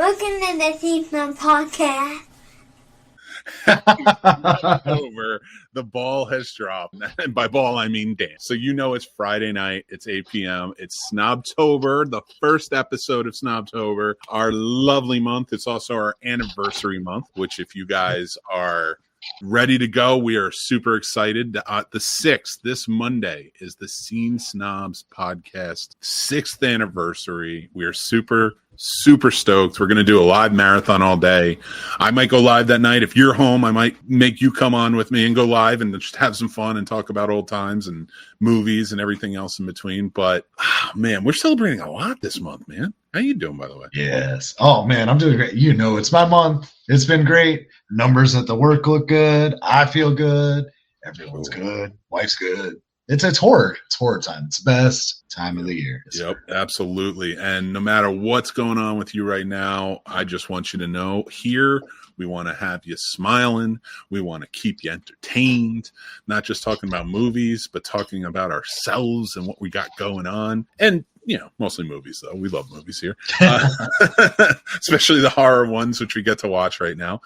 Welcome to the Scene Snobs Podcast. Over, the ball has dropped, and by ball I mean dance. So you know it's Friday night, it's 8 p.m. It's Snobtober, the first episode of Snobtober, our lovely month. It's also our anniversary month, which if you guys are ready to go, we are super excited. The 6th, this Monday, is the Scene Snobs Podcast 6th anniversary. We are super stoked. We're going to do a live marathon all day. I might go live that night. If you're home, I might make you come on with me and go live and just have some fun and talk about old times and movies and everything else in between. But man, we're celebrating a lot this month, man. How you doing, by the way? Yes. Oh man, I'm doing great. You know, it's my month. It's been great. Numbers at the work look good. I feel good. Everyone's good. Wife's good. It's horror. It's horror time. It's the best time of the year. Yep, absolutely. And no matter what's going on with you right now, I just want you to know here we want to have you smiling. We want to keep you entertained, not just talking about movies, but talking about ourselves and what we got going on. And you know, mostly movies, though. We love movies here, especially the horror ones, which we get to watch right now.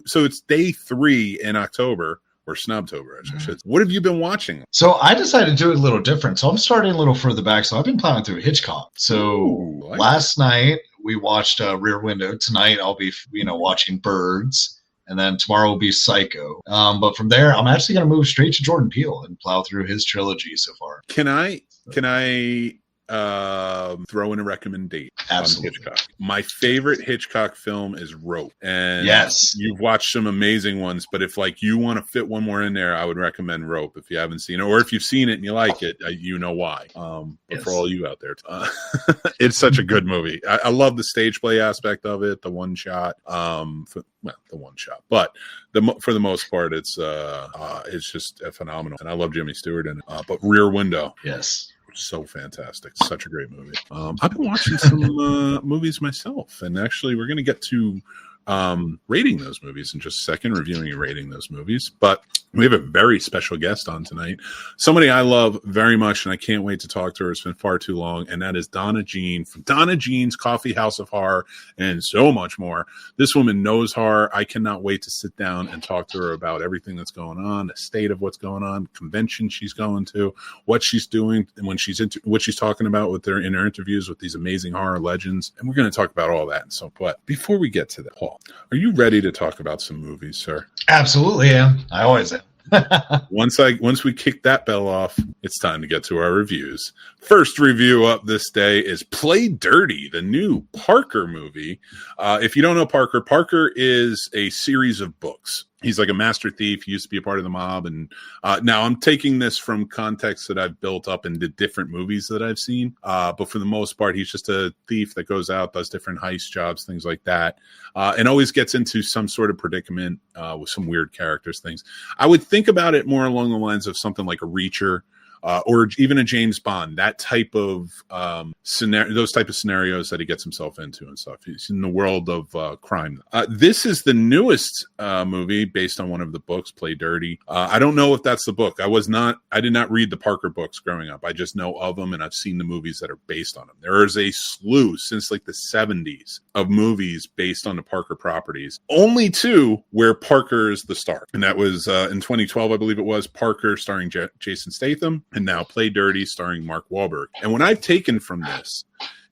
So it's day 3 in October. Or Snobtober, I should. What have you been watching? So I decided to do it a little different. So I'm starting a little further back. So I've been plowing through Hitchcock. So last night we watched Rear Window. Tonight I'll be, watching Birds. And then tomorrow will be Psycho. But from there, I'm actually going to move straight to Jordan Peele and plow through his trilogy so far. Can I throw in a recommendation? Absolutely. On Hitchcock? My favorite Hitchcock film is Rope. And yes, you've watched some amazing ones, but if you want to fit one more in there, I would recommend Rope if you haven't seen it, or if you've seen it and you like it, you know why. But for all you out there, it's such a good movie. I love the stage play aspect of it, the one shot. The one shot, but for the most part, it's just phenomenal, and I love Jimmy Stewart in it. But Rear Window, yes. So fantastic. Such a great movie. I've been watching some movies myself, and actually we're going to get to rating those movies in just a second, reviewing and rating those movies. But we have a very special guest on tonight, somebody I love very much, and I can't wait to talk to her. It's been far too long, and that is DonnaJean from DonnaJean's Coffee House of Horror and so much more. This woman knows horror. I cannot wait to sit down and talk to her about everything that's going on, the state of what's going on, convention she's going to, what she's doing, and when she's what she's talking about in her interviews with these amazing horror legends. And we're going to talk about all that. But before we get to that, Paul, are you ready to talk about some movies, sir? Absolutely am. I always am. Once we kick that bell off, it's time to get to our reviews. First review up this day is Play Dirty, the new Parker movie. If you don't know Parker is a series of books. He's like a master thief. He used to be a part of the mob. And now I'm taking this from context that I've built up in the different movies that I've seen. But for the most part, he's just a thief that goes out, does different heist jobs, things like that. And always gets into some sort of predicament with some weird characters, things. I would think about it more along the lines of something like a Reacher. Or even a James Bond, that type of scenario, those type of scenarios that he gets himself into and stuff. He's in the world of crime. This is the newest movie based on one of the books, Play Dirty. I don't know if that's the book. I did not read the Parker books growing up. I just know of them, and I've seen the movies that are based on them. There is a slew since like the 70s of movies based on the Parker properties. Only 2 where Parker is the star, and that was in 2012, I believe it was, Parker starring Jason Statham. And now Play Dirty starring Mark Wahlberg. And what I've taken from this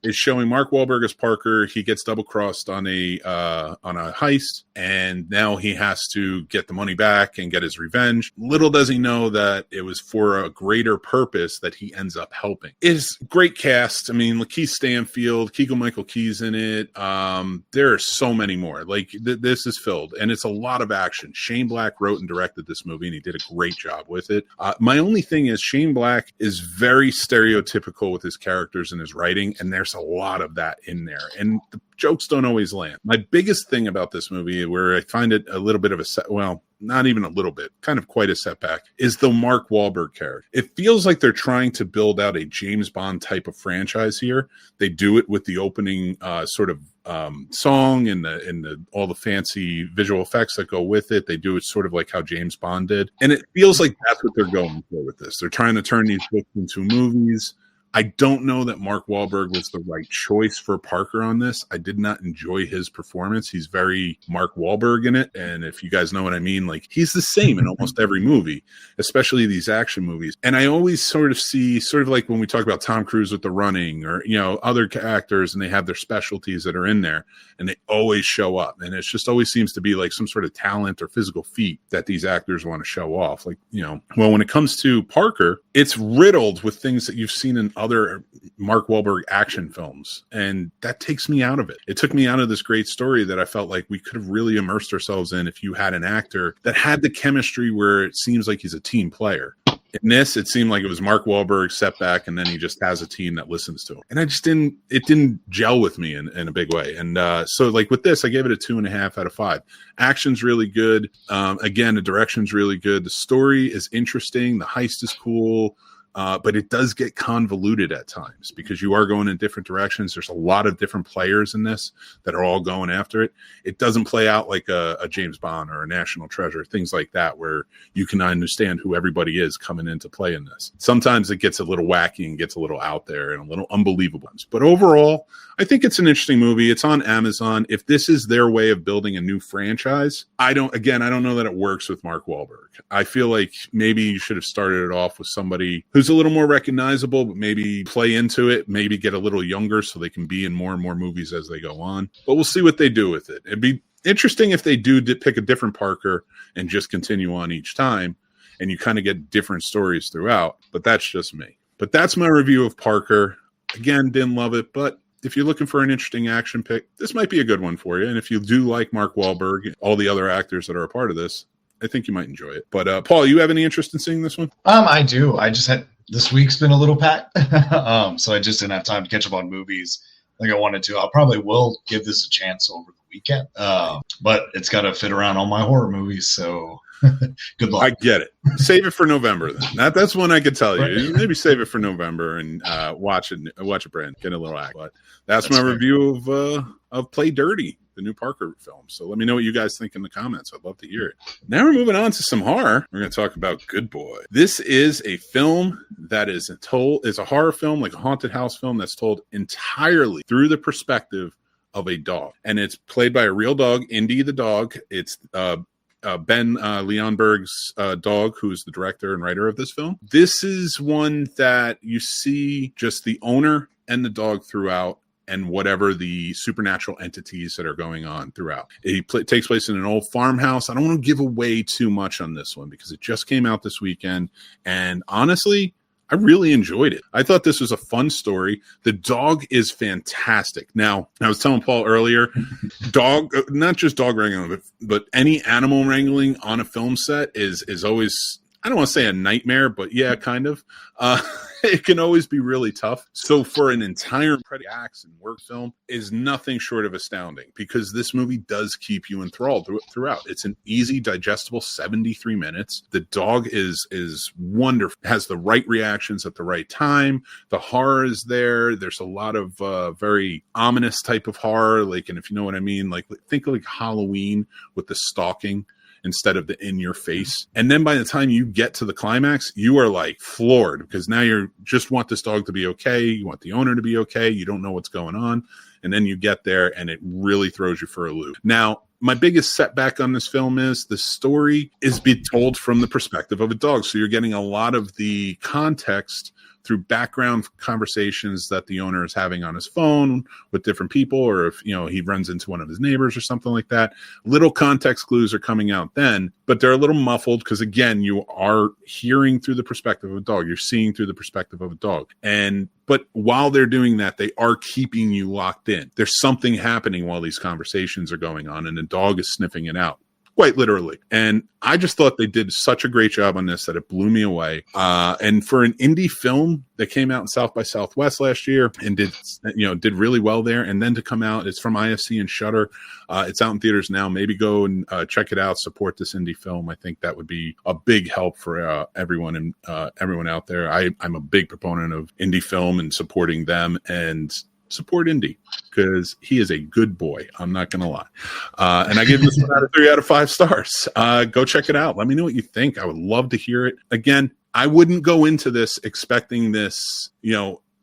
is showing Mark Wahlberg as Parker. He gets double-crossed on a heist, and now he has to get the money back and get his revenge. Little does he know that it was for a greater purpose that he ends up helping. It's great cast. I mean, Lakeith Stanfield, Keegan-Michael Key's in it. There are so many more. This is filled, and it's a lot of action. Shane Black wrote and directed this movie, and he did a great job with it. My only thing is Shane Black is very stereotypical with his characters and his writing, and there's a lot of that in there, and the jokes don't always land. My biggest thing about this movie, where I find it a little bit of not even a little bit, kind of quite a setback, is the Mark Wahlberg character. It feels like they're trying to build out a James Bond type of franchise here. They do it with the opening song and all the fancy visual effects that go with it. They do it sort of like how James Bond did, and it feels like that's what they're going for with this. They're trying to turn these books into movies. I don't know that Mark Wahlberg was the right choice for Parker on this. I did not enjoy his performance. He's very Mark Wahlberg in it. And if you guys know what I mean, like he's the same in almost every movie, especially these action movies. And I always sort of like when we talk about Tom Cruise with The Running or, other actors, and they have their specialties that are in there and they always show up. And it just always seems to be like some sort of talent or physical feat that these actors want to show off. Like, well, when it comes to Parker, it's riddled with things that you've seen in other Mark Wahlberg action films. And that takes me out of it. It took me out of this great story that I felt like we could have really immersed ourselves in if you had an actor that had the chemistry where it seems like he's a team player. In this, it seemed like it was Mark Wahlberg setback, and then he just has a team that listens to him. And it didn't gel with me in a big way. And so like with this, I gave it a 2.5 out of 5. Action's really good. Again, the direction's really good. The story is interesting. The heist is cool. But it does get convoluted at times because you are going in different directions. There's a lot of different players in this that are all going after it. It doesn't play out like a James Bond or a National Treasure, things like that, where you can understand who everybody is coming into play in this. Sometimes it gets a little wacky and gets a little out there and a little unbelievable. But overall, I think it's an interesting movie. It's on Amazon. If this is their way of building a new franchise, I don't know that it works with Mark Wahlberg. I feel like maybe you should have started it off with somebody who's a little more recognizable, but maybe play into it, maybe get a little younger so they can be in more and more movies as they go on. But we'll see what they do with it. It'd be interesting if they do pick a different Parker and just continue on each time, and you kind of get different stories throughout. But that's just me. But that's my review of Parker. Again, didn't love it, but if you're looking for an interesting action pick, this might be a good one for you. And if you do like Mark Wahlberg, all the other actors that are a part of this, I think you might enjoy it. But Paul, you have any interest in seeing this one? I do. I just had this week's been a little packed, so I just didn't have time to catch up on movies like I wanted to. I probably will give this a chance over the weekend, but it's got to fit around all my horror movies. So good luck. I get it. Save it for November then. That's one I could tell you. Maybe save it for November and watch it, Brand. Get a little act. But that's my review of Play Dirty, the new Parker film. So let me know what you guys think in the comments. I'd love to hear it. Now we're moving on to some horror. We're going to talk about Good Boy. This is a film that is a horror film, like a haunted house film that's told entirely through the perspective of a dog. And it's played by a real dog, Indy the dog. It's Ben Leonberg's dog, who's the director and writer of this film. This is one that you see just the owner and the dog throughout, and whatever the supernatural entities that are going on throughout. It takes place in an old farmhouse. I don't want to give away too much on this one because it just came out this weekend. And honestly, I really enjoyed it. I thought this was a fun story. The dog is fantastic. Now, I was telling Paul earlier, not just dog wrangling, but any animal wrangling on a film set is always, I don't want to say a nightmare, but yeah, kind of. It can always be really tough. So for an entire acts and work film is nothing short of astounding because this movie does keep you enthralled throughout. It's an easy, digestible 73 minutes. The dog is wonderful, has the right reactions at the right time. The horror is there. There's a lot of very ominous type of horror, like, and if you know what I mean, like think like Halloween with the stalking instead of the in your face. And then by the time you get to the climax, you are like floored because now you just want this dog to be okay. You want the owner to be okay. You don't know what's going on. And then you get there and it really throws you for a loop. Now, my biggest setback on this film is the story is being told from the perspective of a dog. So you're getting a lot of the context through background conversations that the owner is having on his phone with different people, or if, he runs into one of his neighbors or something like that. Little context clues are coming out then, but they're a little muffled because, again, you are hearing through the perspective of a dog. You're seeing through the perspective of a dog. But while they're doing that, they are keeping you locked in. There's something happening while these conversations are going on, and the dog is sniffing it out. Quite literally. And I just thought they did such a great job on this that it blew me away. And for an indie film that came out in South by Southwest last year and did really well there. And then to come out, it's from IFC and Shudder. It's out in theaters now. Maybe go and check it out. Support this indie film. I think that would be a big help for everyone and everyone out there. I'm a big proponent of indie film and supporting them, and support Indy because he is a good boy. I'm not going to lie. And I give this 3 out of 5 stars. Go check it out. Let me know what you think. I would love to hear it. Again, I wouldn't go into this expecting this,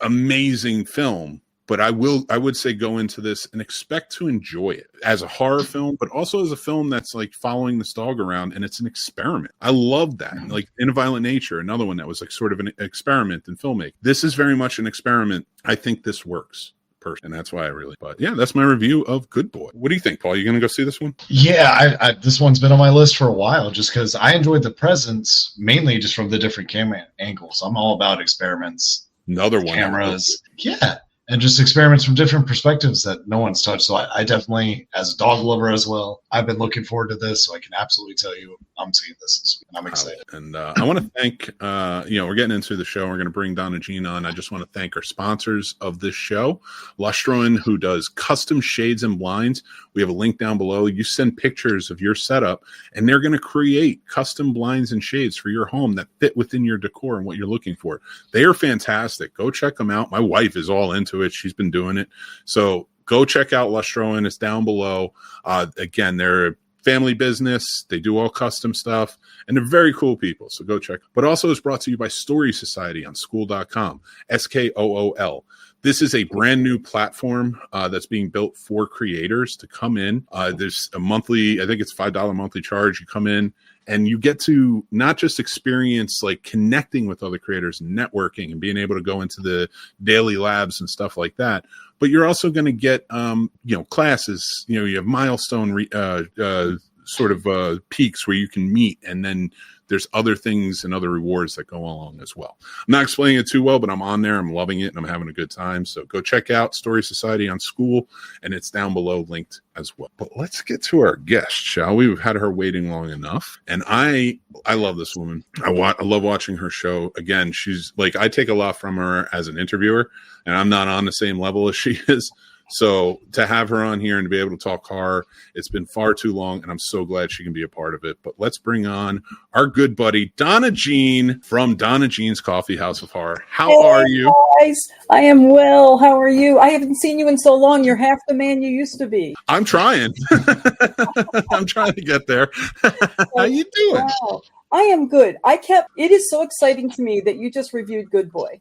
amazing film. But I would say go into this and expect to enjoy it as a horror film, but also as a film that's like following this dog around, and it's an experiment. I love that. Like In a Violent Nature, another one that was like sort of an experiment in filmmaking. This is very much an experiment. I think this works. And that's why but yeah, that's my review of Good Boy. What do you think, Paul? You going to go see this one? Yeah, I this one's been on my list for a while just because I enjoyed the presence, mainly just from the different camera angles. I'm all about experiments. Another one. Cameras. Yeah. And just experiments from different perspectives that no one's touched. So I definitely, as a dog lover as well, I've been looking forward to this. So I can absolutely tell you I'm seeing this week. I'm excited. And I want to thank, we're getting into the show. We're going to bring DonnaJean on. I just want to thank our sponsors of this show, Lustron, who does custom shades and blinds. We have a link down below. You send pictures of your setup, and they're going to create custom blinds and shades for your home that fit within your decor and what you're looking for. They are fantastic. Go check them out. My wife is all into it. She's been doing it. So go check out Lustron. It's down below. Again, they're a family business. They do all custom stuff, and they're very cool people. So go check. But also it's brought to you by Storie Society on Skool.com, Skool. This is a brand new platform that's being built for creators to come in. There's a monthly, I think it's $5 monthly charge. You come in and you get to not just experience like connecting with other creators, networking, and being able to go into the daily labs and stuff like that. But you're also going to get, classes. You have milestone peaks where you can meet, and then there's other things and other rewards that go along as well. I'm not explaining it too well, but I'm on there. I'm loving it, and I'm having a good time. So go check out Storie Society on Skool, and it's down below linked as well. But let's get to our guest, shall we? We've had her waiting long enough, and I love this woman. I love watching her show. Again, she's like, I take a lot from her as an interviewer, and I'm not on the same level as she is. So to have her on here and to be able to talk horror, it's been far too long, and I'm so glad she can be a part of it. But let's bring on our good buddy, DonnaJean from DonnaJean's Coffee House of Horror. How are you? Guys, I am well. How are you? I haven't seen you in so long. You're half the man you used to be. I'm trying. I'm trying to get there. How you doing? Wow. I am good. It is so exciting to me that you just reviewed Good Boy.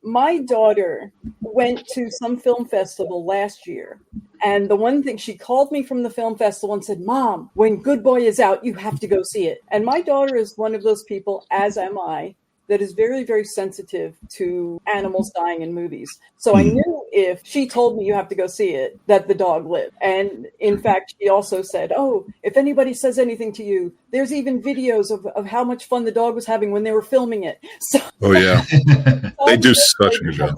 My daughter went to some film festival last year, and the one thing, she called me from the film festival and said, "Mom, when Good Boy is out, you have to go see it." And my daughter is one of those people, as am I, that is very, very sensitive to animals dying in movies. So I knew if she told me you have to go see it, that the dog lived. And in fact, she also said, "Oh, if anybody says anything to you, there's even videos of how much fun the dog was having when they were filming it." So, oh yeah, they do such a good job.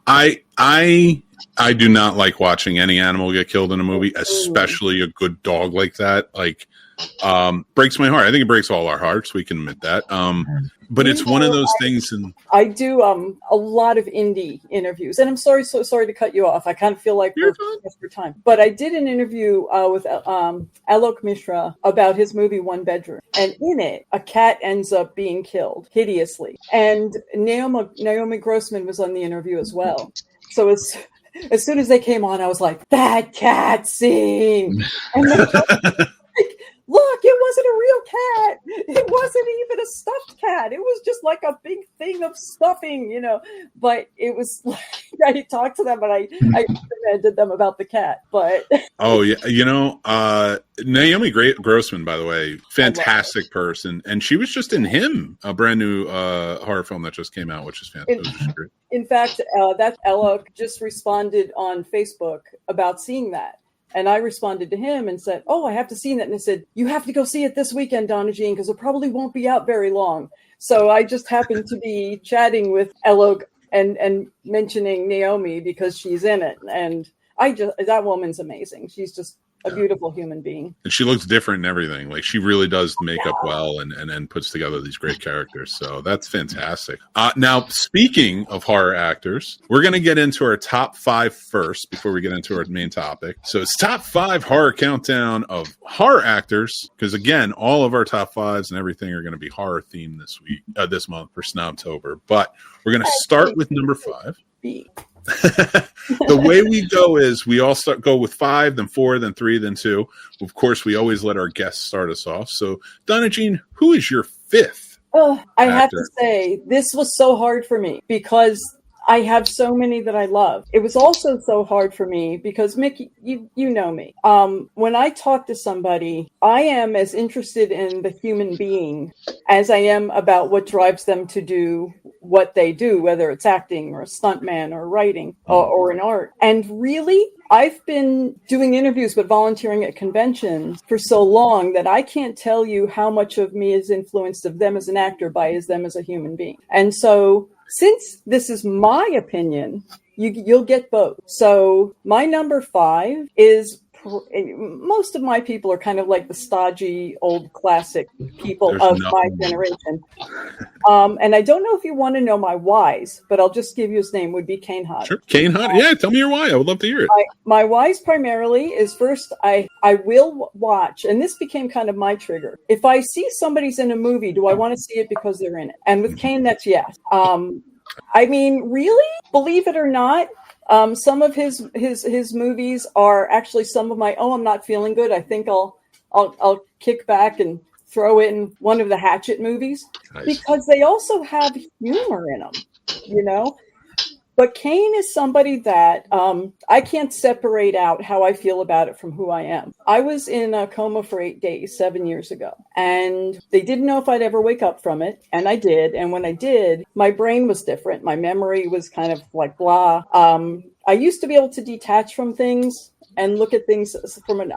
I do not like watching any animal get killed in a movie, especially a good dog like that. Like, breaks my heart. I think it breaks all our hearts. We can admit that. But it's one of those things. And I do a lot of indie interviews, and I'm so sorry to cut you off. I kind of feel like we're pressed for time. But I did an interview with Alok Mishra about his movie One Bedroom, and in it, a cat ends up being killed hideously. And Naomi Grossman was on the interview as well. So as soon as they came on, I was like, that cat scene. And look, it wasn't a real cat. It wasn't even a stuffed cat. It was just like a big thing of stuffing, But it was like, I talked to them and I recommended them about the cat. But oh yeah, Naomi Grossman, by the way, fantastic person, and she was just in Him, a brand new horror film that just came out, which is fantastic. In fact, that Alok just responded on Facebook about seeing that. And I responded to him and said, "Oh, I have to see that." And I said, "You have to go see it this weekend, DonnaJean, because it probably won't be out very long." So I just happened to be chatting with Alok and mentioning Naomi because she's in it. And that woman's amazing. She's just a beautiful human being. And she looks different and everything. Like, she really does the makeup well and puts together these great characters. So that's fantastic. Now, speaking of horror actors, we're going to get into our top 5 first before we get into our main topic. So it's top 5 horror countdown of horror actors. Because again, all of our top 5s and everything are going to be horror themed this month for Snobtober. But we're going to start with number 5. The way we go is we all go with 5, then 4, then 3, then 2. Of course, we always let our guests start us off. So, DonnaJean, who is your 5th? I have to say, this was so hard for me because I have so many that I love. It was also so hard for me because, Mick, you know me. When I talk to somebody, I am as interested in the human being as I am about what drives them to do what they do, whether it's acting or a stuntman or writing or in art. And really, I've been doing interviews but volunteering at conventions for so long that I can't tell you how much of me is influenced of them as an actor by them as a human being. And so since this is my opinion, you'll get both. So my number 5 is, most of my people are kind of like the stodgy old classic people of my generation. And I don't know if you want to know my whys, but I'll just give you his name, would be Kane Hodder. Sure. Kane Hodder. Yeah, tell me your why. I would love to hear it. My whys primarily is, first, I will watch, and this became kind of my trigger. If I see somebody's in a movie, do I want to see it because they're in it? And with Kane, that's yes. I mean, really, believe it or not, some of his movies are actually some of my, I'm not feeling good, I think I'll kick back and throw in one of the Hatchet movies. Nice. Because they also have humor in them, you know. But Kane is somebody that I can't separate out how I feel about it from who I am. I was in a coma for 8 days, 7 years ago, and they didn't know if I'd ever wake up from it, and I did. And when I did, my brain was different. My memory was kind of like blah. I used to be able to detach from things and look at things from an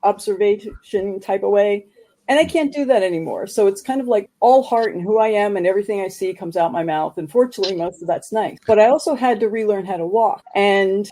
observation type of way. And I can't do that anymore. So it's kind of like all heart and who I am, and everything I see comes out my mouth. And fortunately, most of that's nice. But I also had to relearn how to walk. And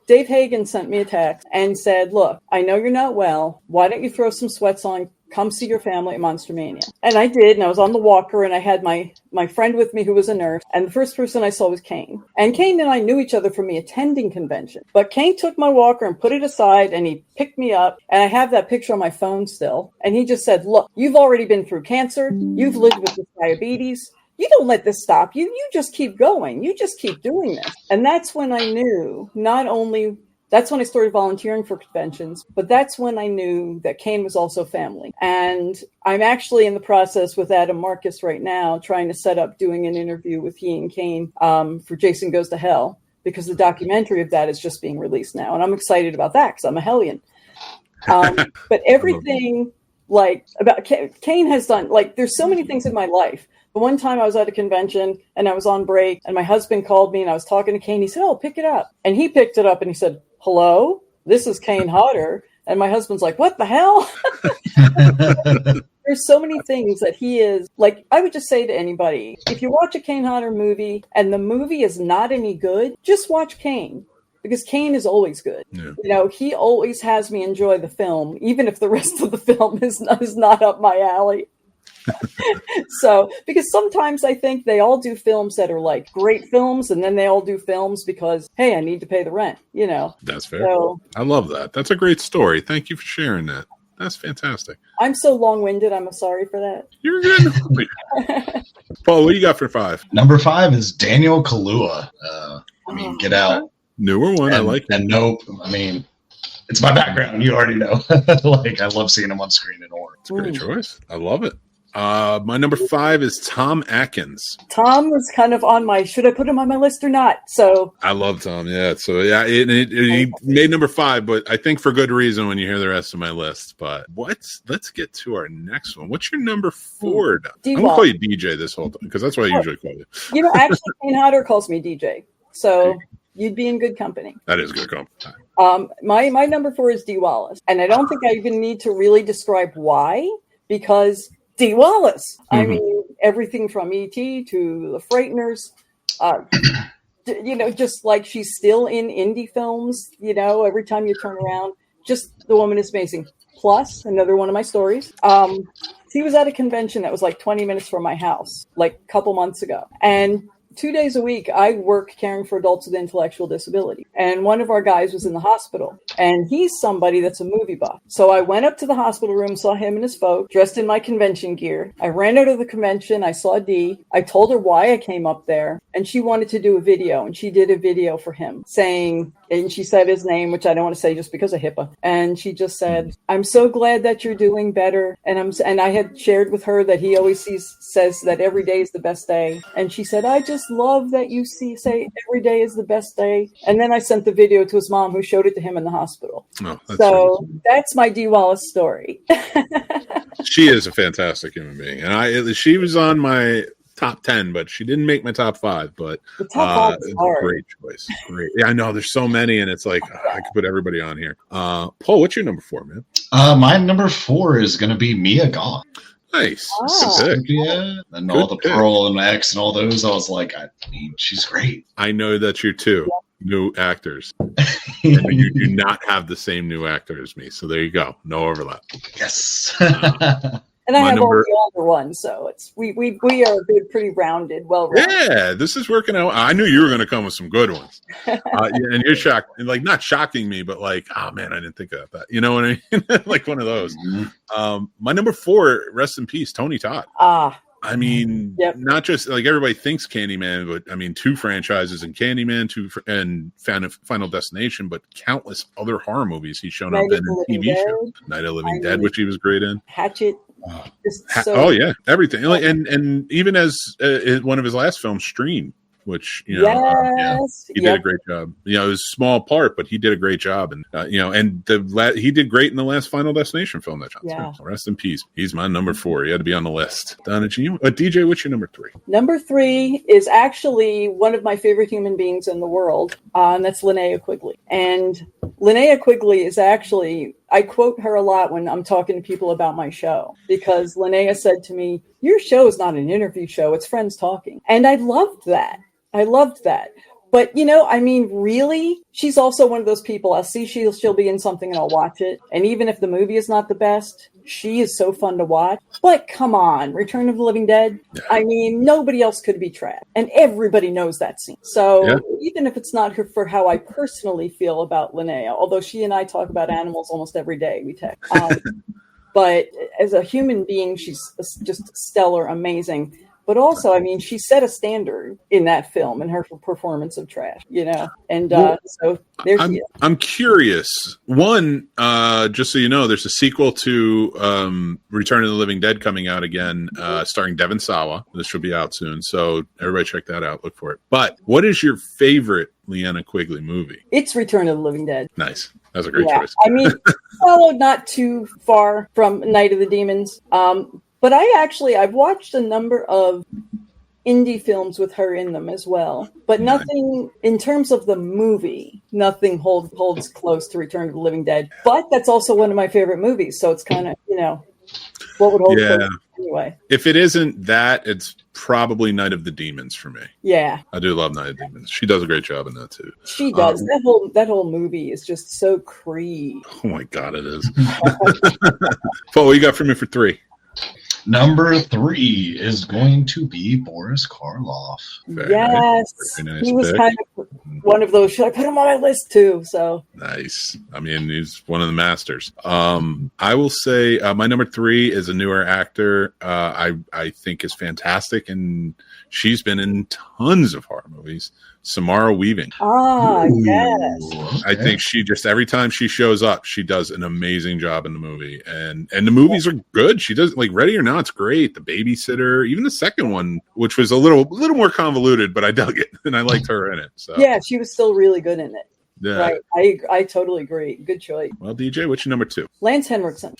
Dave Hagen sent me a text and said, look, I know you're not well. Why don't you throw some sweats on? Come see your family at Monster Mania. And I did, and I was on the walker, and I had my friend with me who was a nurse, and the first person I saw was Kane. And Kane and I knew each other from me attending convention. But Kane took my walker and put it aside, and he picked me up, and I have that picture on my phone still. And he just said, look, you've already been through cancer. You've lived with this diabetes. You don't let this stop you. You just keep going. You just keep doing this. And that's when I knew, that's when I started volunteering for conventions, but that's when I knew that Kane was also family. And I'm actually in the process with Adam Marcus right now, trying to set up doing an interview with he and Kane for Jason Goes to Hell, because the documentary of that is just being released now. And I'm excited about that because I'm a Hellion. But everything like about Kane has done, like there's so many things in my life. The one time I was at a convention and I was on break and my husband called me and I was talking to Kane. He said, oh, pick it up. And he picked it up and he said, hello, this is Kane Hodder. And my husband's like, what the hell? There's so many things that he is like. I would just say to anybody, if you watch a Kane Hodder movie and the movie is not any good, just watch Kane, because Kane is always good. Yeah. You know, he always has me enjoy the film, even if the rest of the film is not up my alley. So, because sometimes I think they all do films that are like great films, and then they all do films because, hey, I need to pay the rent, you know. That's fair. So, I love that. That's a great story. Thank you for sharing that. That's fantastic. I'm so long-winded. I'm sorry for that. You're good. Paul, what do you got for 5? Number 5 is Daniel Kaluuya. Get Out. Newer one. I like it. And Nope. I mean, it's my background. You already know. Like, I love seeing him on screen in horror. It's a great choice. I love it. My number 5 is Tom Atkins. Tom was kind of on my, should I put him on my list or not? So I love Tom. Yeah. So yeah, he made number 5, but I think for good reason when you hear the rest of my list. But let's get to our next one. What's your number 4? I'm gonna call you DJ this whole time because that's what I usually call you. You know, actually, Kane Hodder calls me DJ, so you'd be in good company. That is good company. My number 4 is Dee Wallace, and I don't think I even need to really describe why, because Dee Wallace. Mm-hmm. I mean, everything from E.T. to The Frighteners, you know, just like she's still in indie films, you know, every time you turn around, just the woman is amazing. Plus, another one of my stories, she was at a convention that was like 20 minutes from my house, like a couple months ago. And 2 days a week, I work caring for adults with intellectual disability. And one of our guys was in the hospital. And he's somebody that's a movie buff. So I went up to the hospital room, saw him and his folk, dressed in my convention gear. I ran out of the convention. I saw Dee. I told her why I came up there. And she wanted to do a video. And she did a video for him saying, and she said his name, which I don't want to say just because of HIPAA. And she just said, I'm so glad that you're doing better. And I had shared with her that he always says that every day is the best day. And she said, I just love that you say every day is the best day. And then I sent the video to his mom, who showed it to him in the hospital. Oh, that's my Dee Wallace story. She is a fantastic human being. And she was on my top 10, but she didn't make my top 5. But the top 5 is hard. Great choice. Great. Yeah, I know there's so many, and it's like I could put everybody on here. Paul, what's your number 4, man? My number 4 is going to be Mia Goth. Nice. Yeah, and all the Pearl and X and all those. I was like, I mean, she's great. I know that you're 2 new actors. You do not have the same new actor as me, so there you go. No overlap. Yes. And I have all the older ones, so it's we are a good, pretty rounded, well-rounded. Yeah, this is working out. I knew you were going to come with some good ones, and you're shocked, like not shocking me, but like, oh man, I didn't think of that. You know what I mean? Like one of those. Mm-hmm. My number 4, rest in peace, Tony Todd. I mean, not just like everybody thinks Candyman, but I mean, 2 franchises in Candyman, 2 and Final Destination, but countless other horror movies he's shown up in TV shows. Night of the Living Dead, which he was great in. Hatchet. Oh yeah, everything. And even as one of his last films, Stream, which he did a great job. You know, it was a small part, but he did a great job, and he did great in the last Final Destination film that John. So rest in peace. He's my number 4. He had to be on the list. DonnaJean, DJ, what's your number 3? Number 3 is actually one of my favorite human beings in the world, and that's Linnea Quigley. And Linnea Quigley is actually, I quote her a lot when I'm talking to people about my show, because Linnea said to me, your show is not an interview show, it's friends talking. And I loved that. But, you know, I mean, really, she's also one of those people, I'll see she'll be in something and I'll watch it. And even if the movie is not the best, she is so fun to watch. But come on, Return of the Living Dead. I mean, nobody else could be trapped. And everybody knows that scene. So even if it's not for how I personally feel about Linnea, although she and I talk about animals almost every day, we text. But as a human being, she's just stellar, amazing. But also, I mean, she set a standard in that film in her performance of Trash, you know? And so there she is. I'm curious. One, just so you know, there's a sequel to Return of the Living Dead coming out again, starring Devon Sawa. This will be out soon. So everybody check that out. Look for it. But what is your favorite Linnea Quigley movie? It's Return of the Living Dead. Nice. That's a great choice. I mean, followed not too far from Night of the Demons. But I've watched a number of indie films with her in them as well. But nothing, in terms of the movie, nothing holds close to Return of the Living Dead. But that's also one of my favorite movies. So it's kind of, you know, what would hold close anyway. If it isn't that, it's probably Night of the Demons for me. Yeah. I do love Night of the Demons. She does a great job in that too. She does. That whole movie is just so Creed. Oh my God, it is. Paul, what you got for me for 3? Number 3 is going to be Boris Karloff. Yes, nice. He was kind of one of those. Should I put him on my list too? So nice. I mean, he's one of the masters. I will say my number 3 is a newer actor. I think is fantastic, and she's been in tons of horror movies. Samara Weaving. Yes. I think she just, every time she shows up, she does an amazing job in the movie. And the movies are good. She does, like, Ready or Not's great. The Babysitter, even the second one, which was a little more convoluted, but I dug it and I liked her in it. So yeah, she was still really good in it. Yeah. Right. I totally agree. Good choice. Well, DJ, what's your number 2? Lance Henriksen.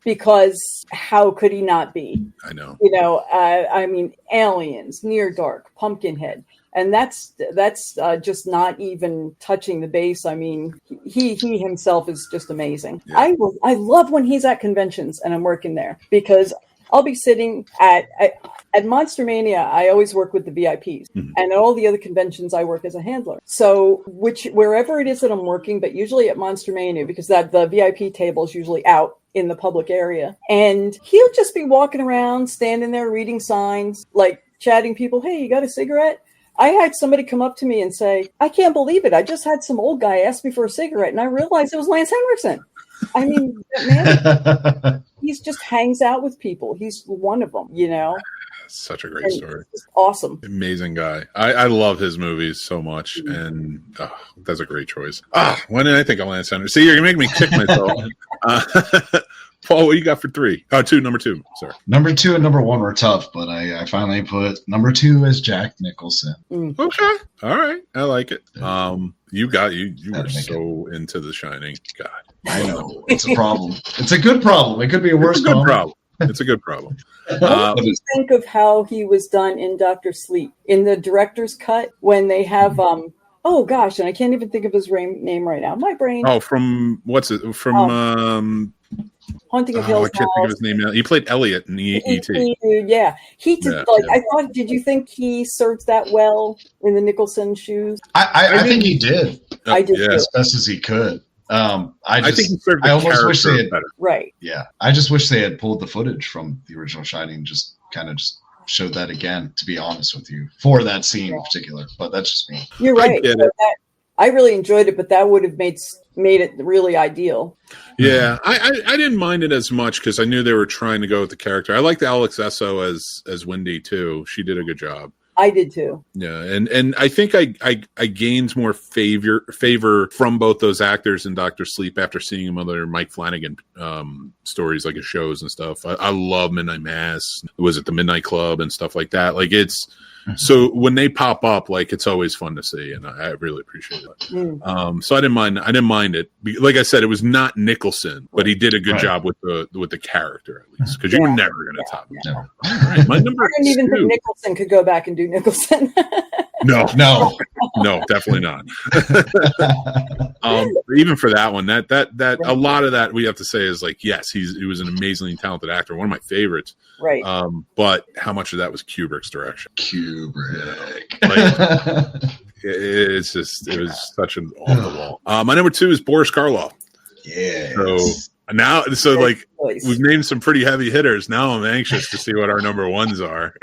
Because how could he not be? I know. You know, I mean, Aliens, Near Dark, Pumpkinhead. And that's just not even touching the base. I mean, he himself is just amazing. Yeah. I love when he's at conventions and I'm working there, because I'll be sitting at Monster Mania. I always work with the VIPs, and at all the other conventions I work as a handler. So wherever it is that I'm working, but usually at Monster Mania, because the VIP table is usually out in the public area, and he'll just be walking around, standing there reading signs, like chatting people. Hey, you got a cigarette? I had somebody come up to me and say, I can't believe it. I just had some old guy ask me for a cigarette, and I realized it was Lance Henriksen. I mean, that man, he just hangs out with people. He's one of them, you know? Such a great story. Awesome. Amazing guy. I love his movies so much, and that's a great choice. When did I think of Lance Henriksen? See, you're going to make me kick myself. Paul, what you got for 3? Number 2. Sorry. Number 2 and number 1 were tough, but I finally put number 2 as Jack Nicholson. Okay. All right. I like it. You were so into The Shining. God. I know. It's a problem. It's a good problem. It could be a worse problem. It's a good problem. What do you think of how he was done in Dr. Sleep? In the director's cut, when they have, oh gosh, and I can't even think of his name right now. My brain. Oh, from, what's it? From, Haunting of Hill House. I can't think of his name now. He played Elliot in E.T. Yeah. He did, I thought, did you think he served that well in the Nicholson shoes? I think he did. I did too. As best as he could. I think he served the almost wish they had better. Right. Yeah. I just wish they had pulled the footage from the original Shining, just showed that again, to be honest with you, for that scene in particular. But that's just me. You're right. I really enjoyed it, but that would have made it really ideal. Yeah, I didn't mind it as much because I knew they were trying to go with the character. I liked Alex Esso as Wendy too. She did a good job. I did too. Yeah, and I think I gained more favor from both those actors in Dr. Sleep after seeing them other Mike Flanagan stories, like his shows and stuff. I love Midnight Mass. Was it the Midnight Club and stuff like that? Like it's. So when they pop up, like it's always fun to see, and I really appreciate it. So I didn't mind it. Like I said, it was not Nicholson, but he did a good job with the character at least, because you were never going to top him. Never. All right, my number. I didn't even think Nicholson could go back and do Nicholson. No, definitely not. Even for that one, that a lot of that we have to say is like, yes, he was an amazingly talented actor, one of my favorites. Right. But how much of that was Kubrick's direction? It was such an off the wall. My number 2 is Boris Karloff. Yeah. We've named some pretty heavy hitters. Now I'm anxious to see what our number 1s are.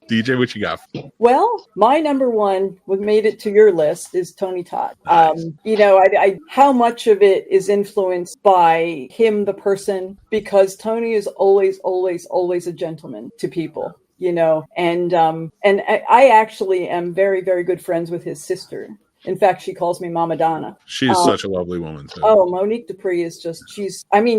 DJ, what you got? Well, my number 1, what made it to your list, is Tony Todd. How much of it is influenced by him, the person, because Tony is always, always, always a gentleman to people. And I actually am very, very good friends with his sister. In fact, she calls me Mama Donna. She's such a lovely woman, too. Oh, Monique Dupree is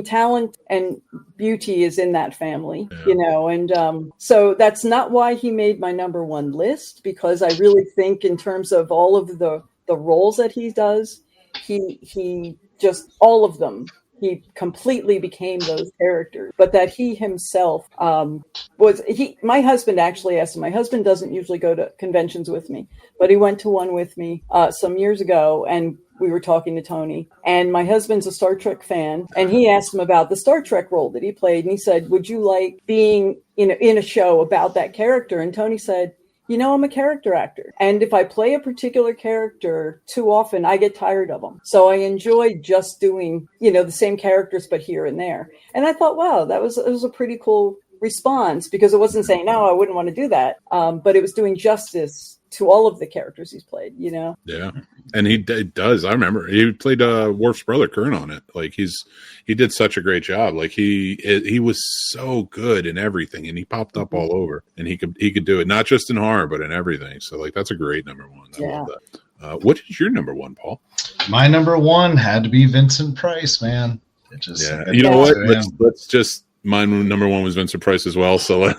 talent and beauty is in that family, and so that's not why he made my number 1 list, because I really think in terms of all of the roles that he does, he just, all of them, he completely became those characters, but that he himself my husband actually asked him. My husband doesn't usually go to conventions with me, but he went to one with me some years ago, and we were talking to Tony, and my husband's a Star Trek fan, and he asked him about the Star Trek role that he played, and he said, would you like being in a show about that character? And Tony said, I'm a character actor. And if I play a particular character too often, I get tired of them. So I enjoy just doing, the same characters, but here and there. And I thought, wow, it was a pretty cool response, because it wasn't saying, no, I wouldn't want to do that. But it was doing justice to all of the characters he's played, Yeah. And he does. I remember he played Worf's brother Kern on it. Like he did such a great job. Like he was so good in everything, and he popped up all over, and he could do it not just in horror but in everything. So like that's a great number 1. I love that. What is your number 1, Paul? My number 1 had to be Vincent Price, man. You know what? Let's just. My number 1 was Vincent Price as well. So every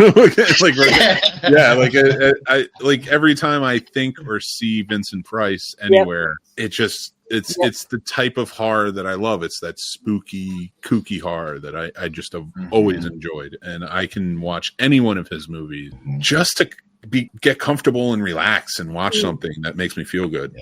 time I think or see Vincent Price anywhere, it's the type of horror that I love. It's that spooky, kooky horror that I just have always enjoyed, and I can watch any one of his movies just to get comfortable and relax and watch something that makes me feel good.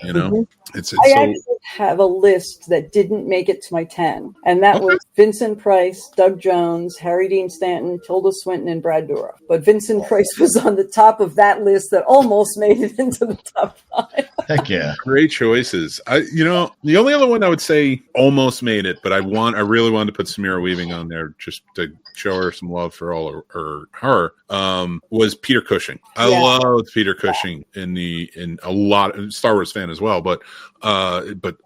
It's I actually have a list that didn't make it to my 10, and that was Vincent Price, Doug Jones, Harry Dean Stanton, Tilda Swinton, and Brad Dourif. But Vincent Price was on the top of that list that almost made it into the top 5. Heck yeah. Great choices. The only other one I would say almost made it, but I really wanted to put Samira Weaving on there just to show her some love for all her was Peter Cushing. I loved Peter Cushing in a lot of Star Wars fan as well, but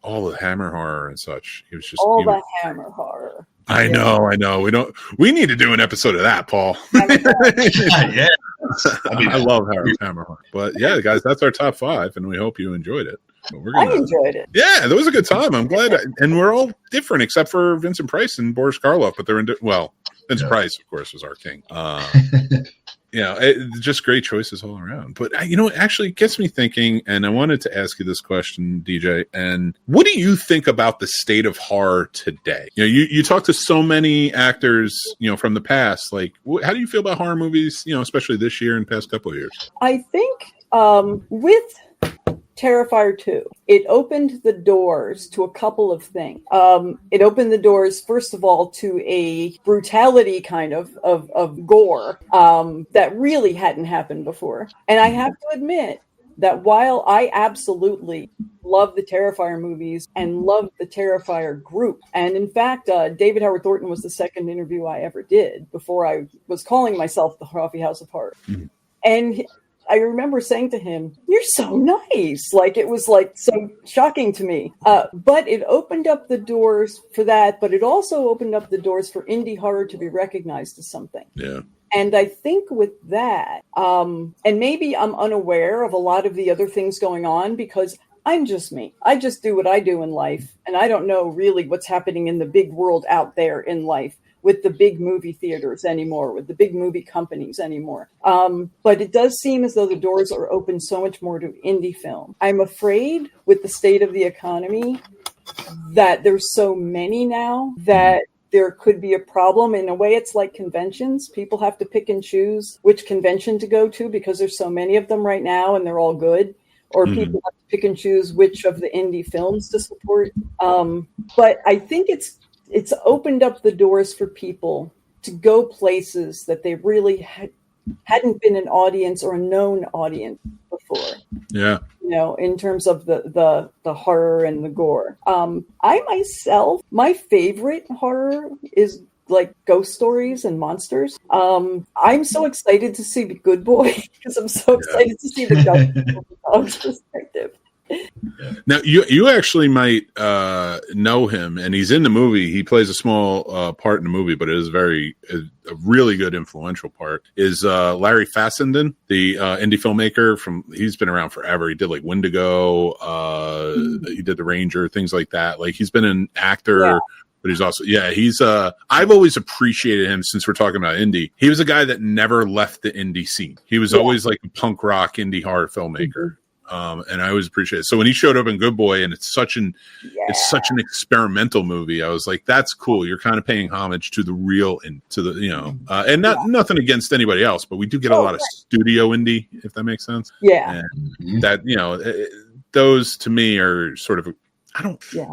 all the Hammer horror and such. He was just Hammer horror. I know. We need to do an episode of that, Paul. Yeah. I love Hammer horror. But yeah, guys, that's our top 5, and we hope you enjoyed it. I enjoyed it. Yeah, that was a good time. I'm glad. And we're all different except for Vincent Price and Boris Karloff, but they're Vincent Price, of course, was our king. Just great choices all around. But, it actually gets me thinking, and I wanted to ask you this question, DJ, and what do you think about the state of horror today? You talk to so many actors, from the past. Like, how do you feel about horror movies, especially this year and past couple of years? I think with Terrifier 2, it opened the doors to a couple of things. It opened the doors, first of all, to a brutality kind of gore that really hadn't happened before. And I have to admit that while I absolutely love the Terrifier movies and love the Terrifier group, and in fact, David Howard Thornton was the second interview I ever did before I was calling myself the Coffee House of Horror. Mm-hmm. And I remember saying to him, "You're so nice." Like, it was like so shocking to me. But it opened up the doors for that. But it also opened up the doors for indie horror to be recognized as something. Yeah. And I think with that, and maybe I'm unaware of a lot of the other things going on because I'm just me. I just do what I do in life. And I don't know really what's happening in the big world out there in life with the big movie theaters anymore, with the big movie companies anymore. But it does seem as though the doors are open so much more to indie film. I'm afraid with the state of the economy that there's so many now that there could be a problem. In a way, it's like conventions. People have to pick and choose which convention to go to because there's so many of them right now and they're all good. Or people have to pick and choose which of the indie films to support. But I think it's opened up the doors for people to go places that they really hadn't been an audience or a known audience before. Yeah. In terms of the horror and the gore. I myself, my favorite horror is like ghost stories and monsters. I'm so excited to see The Good Boy because I'm so excited to see the ghost from the dog's perspective. Now, you actually might know him, and he's in the movie. He plays a small part in the movie, but it is a really good, influential part. Is Larry Fessenden, the indie filmmaker he's been around forever. He did like Wendigo, he did The Ranger, things like that. Like, he's been an actor, but he's also, I've always appreciated him since we're talking about indie. He was a guy that never left the indie scene. He was always like a punk rock indie horror filmmaker. And I always appreciate it. So when he showed up in Good Boy, and it's such an experimental movie, I was like, that's cool. You're kind of paying homage to the real and to the, and nothing againt anybody else, but we do get a lot of studio indie, if that makes sense. Yeah. And that, those to me are sort of, I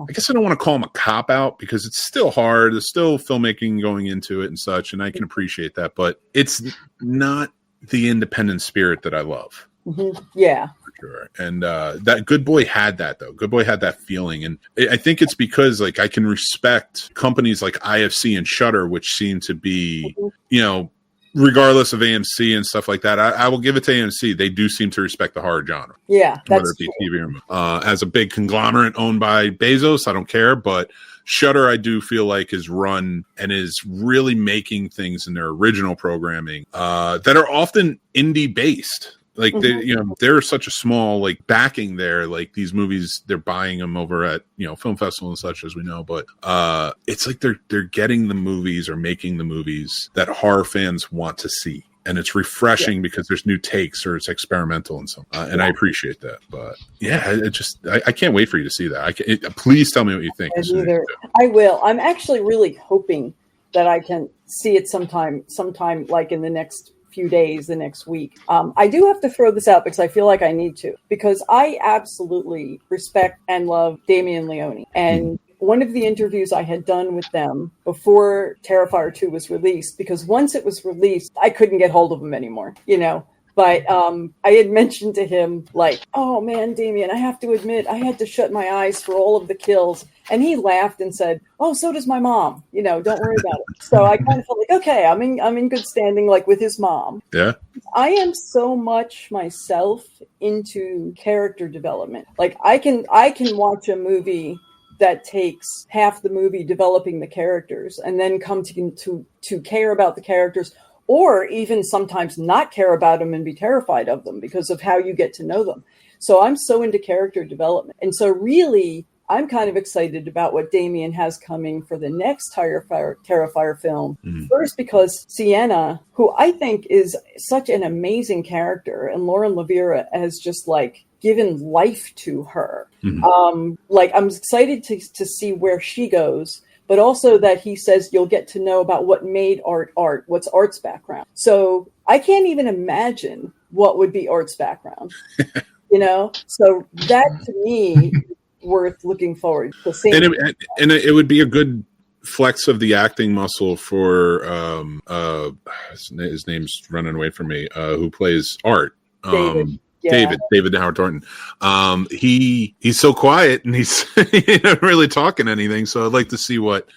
guess I don't want to call them a cop out because it's still hard. There's still filmmaking going into it and such. And I can appreciate that, but it's not the independent spirit that I love. Mm-hmm. Yeah. Sure. And that Good Boy had that, though. Good Boy had that feeling. And I think it's because, like, I can respect companies like IFC and Shudder, which seem to be, regardless of AMC and stuff like that. I will give it to AMC. They do seem to respect the horror genre. Yeah. Whether it be TV or movie. As a big conglomerate owned by Bezos, I don't care. But Shudder, I do feel like, is run and is really making things in their original programming that are often indie based. Like, they're such a small, like, backing there. Like, these movies, they're buying them over at, film festival and such, as we know. But it's like they're getting the movies or making the movies that horror fans want to see. And it's refreshing because there's new takes or it's experimental and so on. And I appreciate that. But, I can't wait for you to see that. Please tell me what you think. I will. I'm actually really hoping that I can see it sometime like in the next few days, the next week. I do have to throw this out because I feel like I need to, because I absolutely respect and love Damien Leone. And one of the interviews I had done with them before Terrifier 2 was released, because once it was released, I couldn't get hold of him anymore, But I had mentioned to him, like, oh, man, Damien, I have to admit, I had to shut my eyes for all of the kills. And he laughed and said, oh, so does my mom. Don't worry about it. So I kind of felt like, okay, I'm in good standing, like, with his mom. Yeah. I am so much myself into character development. Like, I can watch a movie that takes half the movie developing the characters and then come to care about the characters, or even sometimes not care about them and be terrified of them because of how you get to know them. So I'm so into character development. And so really, I'm kind of excited about what Damien has coming for the next Terrifier film. Mm-hmm. First, because Sienna, who I think is such an amazing character, and Lauren Levira has just given life to her. Mm-hmm. I'm excited to see where she goes, but also that he says you'll get to know about what made art, what's art's background. So I can't even imagine what would be art's background, So that to me is worth looking forward to seeing. And it would be a good flex of the acting muscle for his name's running away from me, who plays Art. David. David Howard Thornton. He's so quiet and he's not really talking anything. So I'd like to see what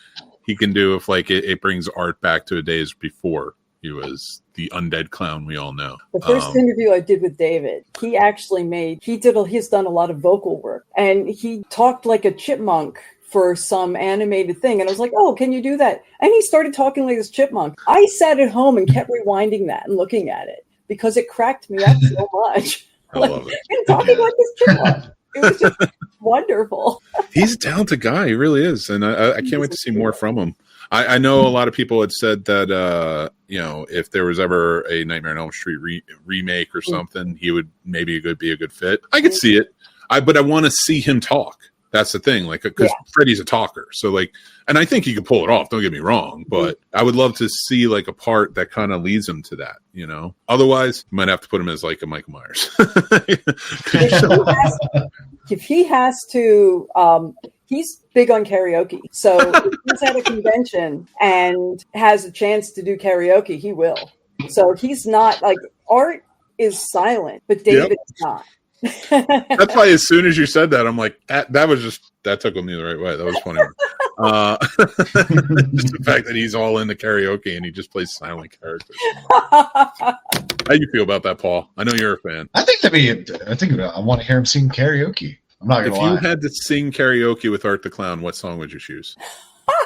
he can do if it brings Art back to the days before he was the undead clown we all know. The first interview I did with David, he's done a lot of vocal work, and he talked like a chipmunk for some animated thing. And I was like, oh, can you do that? And he started talking like this chipmunk. I sat at home and kept rewinding that and looking at it because it cracked me up so much. I love it. And talking like this chipmunk. It was just wonderful. He's a talented guy. He really is. And I can't wait to see more from him. I know a lot of people had said that, if there was ever a Nightmare on Elm Street remake or something, he would maybe be a good fit. I could see it. But I want to see him talk. That's the thing, because Freddy's a talker. So, and I think he could pull it off. Don't get me wrong, but I would love to see a part that kind of leads him to that. Otherwise, you might have to put him as a Michael Myers. If he has to, he's big on karaoke. So if he's at a convention and has a chance to do karaoke, he will. So he's not Art is silent, but David is not. That's why as soon as you said that, I'm like, that took me the right way. That was funny. Just the fact that he's all into karaoke and he just plays silent characters. How you feel about that, Paul? I know you're a fan. I think I want to hear him sing karaoke. I'm not gonna lie. If you had to sing karaoke with Art the Clown, what song would you choose?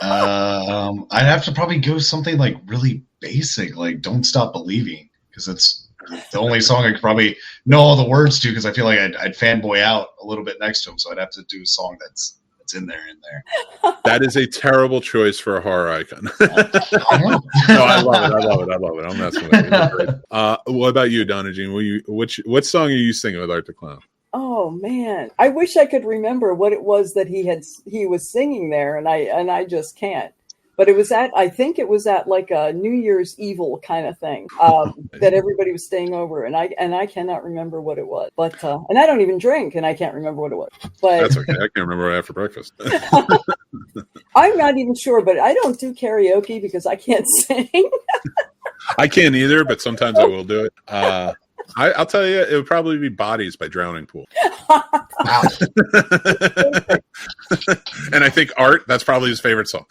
I'd have to probably go something really basic, like "Don't Stop Believing," because it's the only song I could probably know all the words to, because I feel like I'd fanboy out a little bit next to him. So I'd have to do a song that's in there. That is a terrible choice for a horror icon. No, I love it. I'm messing with you. What about you, DonnaJean? What song are you singing with Art the Clown? Oh man, I wish I could remember what it was that he was singing there, and I just can't. But I think it was at a New Year's Evil kind of thing that everybody was staying over, and I cannot remember what it was. But and I don't even drink, and I can't remember what it was. But that's okay. I can't remember what I had for breakfast. I'm not even sure, but I don't do karaoke because I can't sing. I can't either, but sometimes I will do it. I'll tell you, it would probably be Bodies by Drowning Pool. Wow. And I think Art, that's probably his favorite song.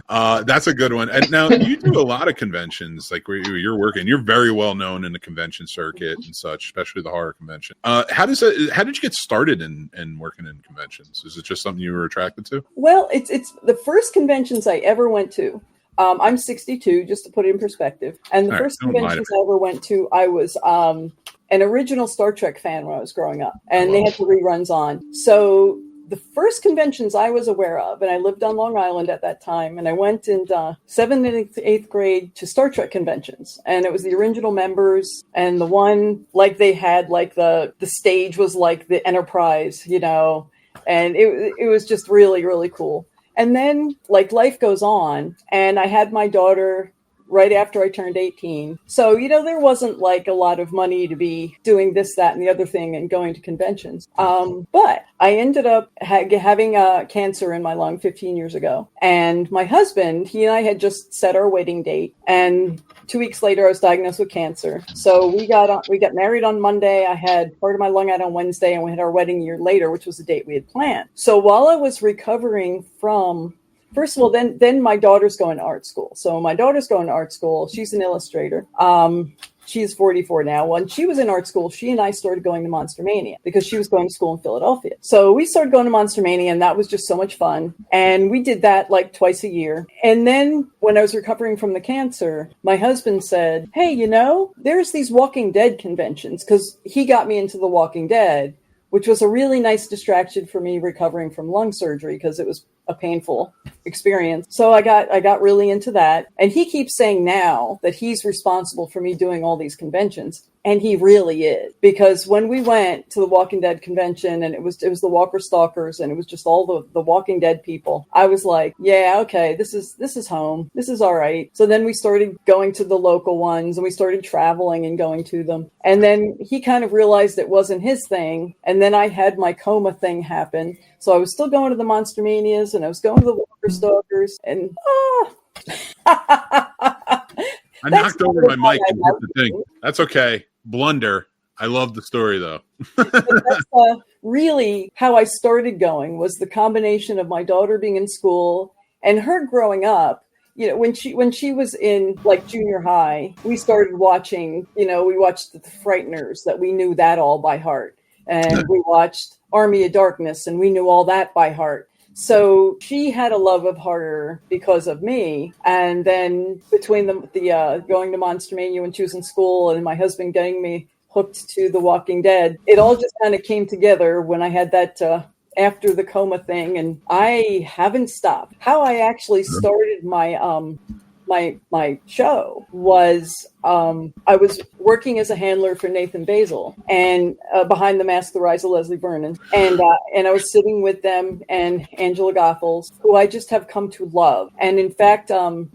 That's a good one. And now you do a lot of conventions, where you're working. You're very well known in the convention circuit and such, especially the horror convention. How did you get started in working in conventions? Is it just something you were attracted to? Well, it's the first conventions I ever went to. I'm 62, just to put it in perspective. And the first conventions I ever went to, I was an original Star Trek fan when I was growing up. And they had the reruns on. So the first conventions I was aware of, and I lived on Long Island at that time, and I went in 7th and 8th grade to Star Trek conventions. And it was the original members, and the one, they had, the stage was like the Enterprise, and it was just really, really cool. And then, life goes on, and I had my daughter right after I turned 18. So, there wasn't like a lot of money to be doing this, that, and the other thing and going to conventions. But I ended up having cancer in my lung 15 years ago. And my husband, he and I had just set our wedding date. And 2 weeks later, I was diagnosed with cancer. So we got married on Monday. I had part of my lung out on Wednesday, and we had our wedding a year later, which was the date we had planned. So while I was recovering from, first of all, then my daughter's going to art school. So my daughter's going to art school. She's an illustrator. She's 44 now. When she was in art school, she and I started going to Monster Mania because she was going to school in Philadelphia. So we started going to Monster Mania, and that was just so much fun. And we did that like twice a year. And then when I was recovering from the cancer, my husband said, hey, there's these Walking Dead conventions, because he got me into The Walking Dead, which was a really nice distraction for me recovering from lung surgery because it was a painful experience. So I got really into that. And he keeps saying now that he's responsible for me doing all these conventions. And he really is, because when we went to the Walking Dead convention, and it was the Walker Stalkers, and it was just all the Walking Dead people, I was like, yeah, okay, this is home. This is all right. So then we started going to the local ones, and we started traveling and going to them. And then he kind of realized it wasn't his thing. And then I had my coma thing happen. So I was still going to the Monster Manias, and I was going to the Walker Stalkers, and I knocked over my mic and hit the thing. That's okay. Blunder. I love the story, though. That's really how I started going, was the combination of my daughter being in school and her growing up. When she was in like junior high, we started watching, we watched the Frighteners, that we knew that all by heart. And we watched Army of Darkness, and we knew all that by heart. So she had a love of horror because of me. And then between the going to Monster Mania when she was in school, and my husband getting me hooked to The Walking Dead, it all just kind of came together when I had that after the coma thing, and I haven't stopped. How I actually started my my show was I was working as a handler for Nathan Basil, and behind the Mask, The Rise of Leslie Vernon, and I was sitting with them and Angela Goethals, who I just have come to love. And in fact,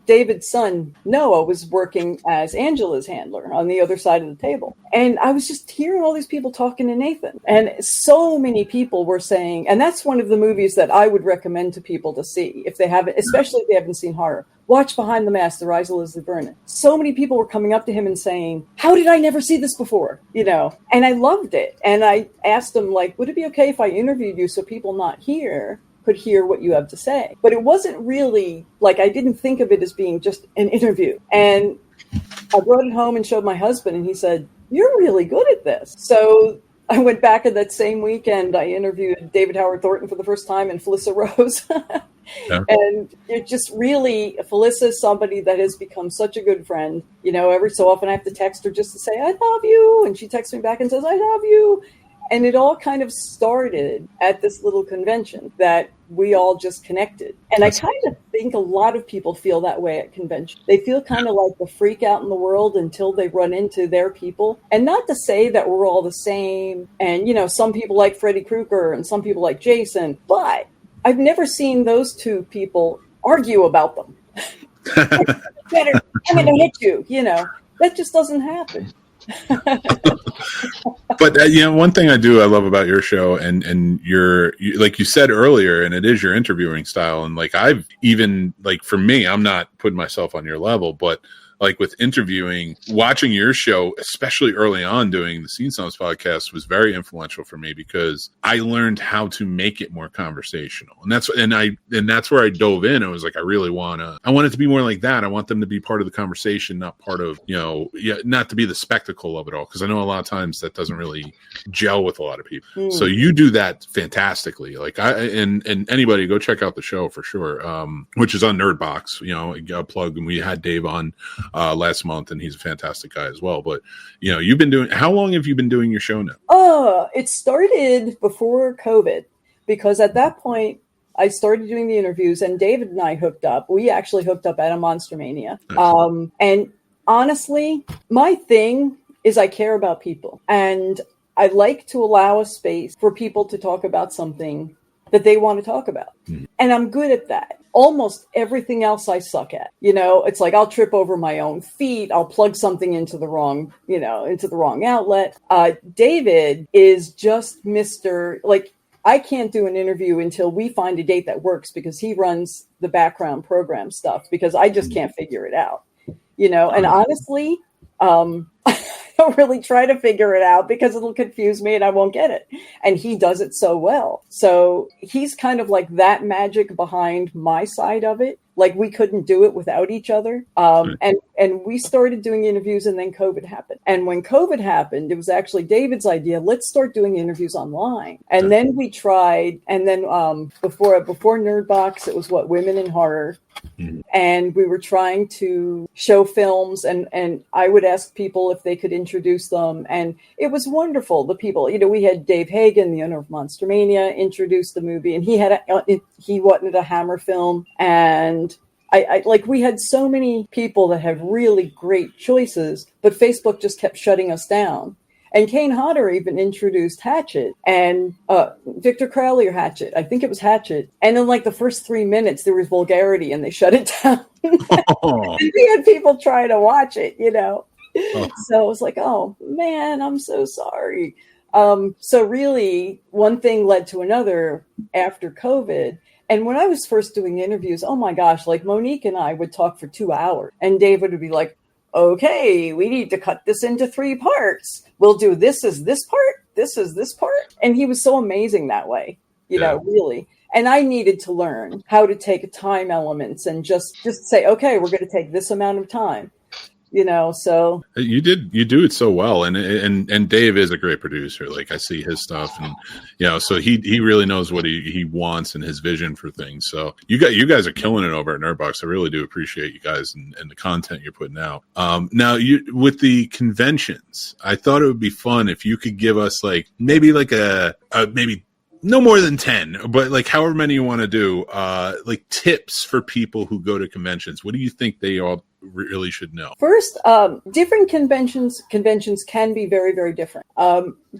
David's son Noah was working as Angela's handler on the other side of the table, and I was just hearing all these people talking to Nathan, and so many people were saying, and that's one of the movies that I would recommend to people to see if they haven't, especially if they haven't seen horror. Watch Behind the Mask, The Rise of Leslie Vernon. So many people were coming up to him and saying, how did I never see this before? And I loved it. And I asked him, like, would it be okay if I interviewed you so people not here could hear what you have to say? But it wasn't really, like, I didn't think of it as being just an interview. And I brought it home and showed my husband, and he said, you're really good at this. So I went back in that same weekend. I interviewed David Howard Thornton for the first time, and Felissa Rose. Yeah. And it just really, Felissa is somebody that has become such a good friend. Every so often I have to text her just to say, I love you. And she texts me back and says, I love you. And it all kind of started at this little convention that we all just connected. And I kind of think a lot of people feel that way at convention. They feel kind of like the freak out in the world until they run into their people. And not to say that we're all the same. And, some people like Freddy Krueger and some people like Jason, but I've never seen those two people argue about them. I'm going to hit you, that just doesn't happen. But one thing I love about your show, and you, like you said earlier, and it is your interviewing style. And like, I've even, like, for me, I'm not putting myself on your level, but like with interviewing, watching your show, especially early on doing the Scene Snobs podcast, was very influential for me because I learned how to make it more conversational. And that's where I dove in. I was like, I want it to be more like that. I want them to be part of the conversation, not part of, not to be the spectacle of it all. Cause I know a lot of times that doesn't really gel with a lot of people. So you do that fantastically. Like and anybody go check out the show for sure. Which is on Nerdbox, a plug. And we had Dave on last month, and he's a fantastic guy as well. But how long have you been doing your show now? It started before COVID, because at that point I started doing the interviews, and David and I hooked up. We actually hooked up at a Monster Mania. And honestly, my thing is I care about people, and I like to allow a space for people to talk about something that they want to talk about. And I'm good at that. almost everything else I suck at. It's like I'll trip over my own feet. I'll plug something into the wrong outlet. David is just Mr. Like, I can't do an interview until we find a date that works, because he runs the background program stuff, because I just can't figure it out, and honestly, I don't really try to figure it out because it'll confuse me and I won't get it. And he does it so well. So he's kind of like that magic behind my side of it. Like, we couldn't do it without each other. And we started doing interviews, and then COVID happened. And when COVID happened, it was actually David's idea. Let's start doing interviews online. And then we tried. And then before Nerdbox, it was Women in Horror. Mm-hmm. And we were trying to show films, and I would ask people if they could introduce them. And it was wonderful. The people, we had Dave Hagen, the owner of Monster Mania, introduce the movie, and he wanted a Hammer film. And we had so many people that have really great choices, but Facebook just kept shutting us down. And Kane Hodder even introduced Hatchet, and Victor Crowley or Hatchet. I think it was Hatchet. And in the first 3 minutes, there was vulgarity, and they shut it down. We had people trying to watch it, So it was like, oh man, I'm so sorry. So really, one thing led to another after COVID. And when I was first doing interviews, oh my gosh, Monique and I would talk for 2 hours, and David would be like, okay, we need to cut this into 3 parts. We'll do this as this part, this is this part. And he was so amazing that way, really. And I needed to learn how to take time elements and just say, okay, we're going to take this amount of time. So you do it so well, and Dave is a great producer. I see his stuff, and so he really knows what he wants and his vision for things. So you guys are killing it over at Nerdbox. I really do appreciate you guys and the content you're putting out. Now with the conventions, I thought it would be fun if you could give us maybe maybe no more than 10, but however many you want to do, tips for people who go to conventions. What do you think they all really should know? First, different conventions can be very, very different.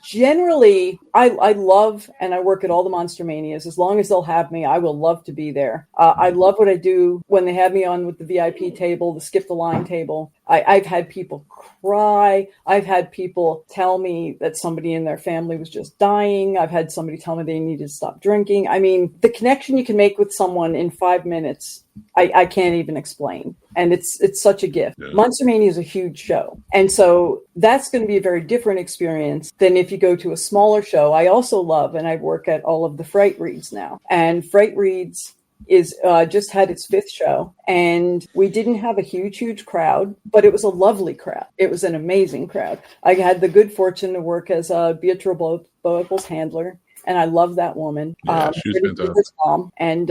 Generally, I love, and I work at all the Monster Manias. As long as they'll have me, I will love to be there. I love what I do when they have me on with the VIP table, the skip the line table. I've had people cry. I've had people tell me that somebody in their family was just dying. I've had somebody tell me they needed to stop drinking. I mean, the connection you can make with someone in 5 minutes, I can't even explain. And it's such a gift. Yeah. Monster Mania is a huge show. And so that's going to be a very different experience than if you go to a smaller show. I also love, and I work at all of the Fright Reads now. And Fright Reads is just had its 5th show, and we didn't have a huge crowd, but it was a lovely crowd. It was an amazing crowd. I had the good fortune to work as Beatrice Boebel's handler, and I love that woman. Yeah, she's fantastic. Mom. And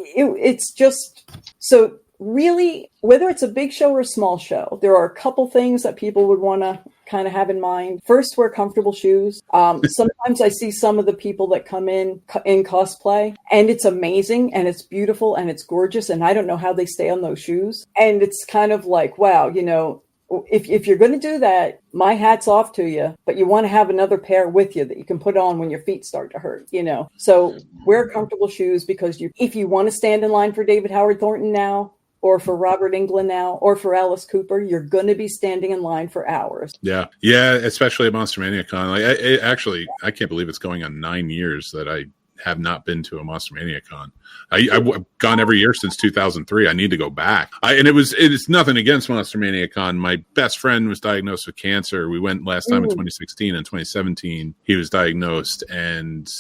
it's just so. Really, whether it's a big show or a small show, there are a couple things that people would want to kind of have in mind. First, wear comfortable shoes. Sometimes I see some of the people that come in cosplay, and it's amazing, and it's beautiful, and it's gorgeous, and I don't know how they stay on those shoes. And it's kind of like, wow, if you're going to do that, my hat's off to you, but you want to have another pair with you that you can put on when your feet start to hurt, So wear comfortable shoes, because if you want to stand in line for David Howard Thornton now, or for Robert Englund now, or for Alice Cooper, you're going to be standing in line for hours. Yeah, especially at Monster Mania Con. I can't believe it's going on 9 years that I have not been to a Monster Mania Con. I've gone every year since 2003. I need to go back. It's nothing against Monster Mania Con. My best friend was diagnosed with cancer. We went last time in 2016. In 2017, he was diagnosed, and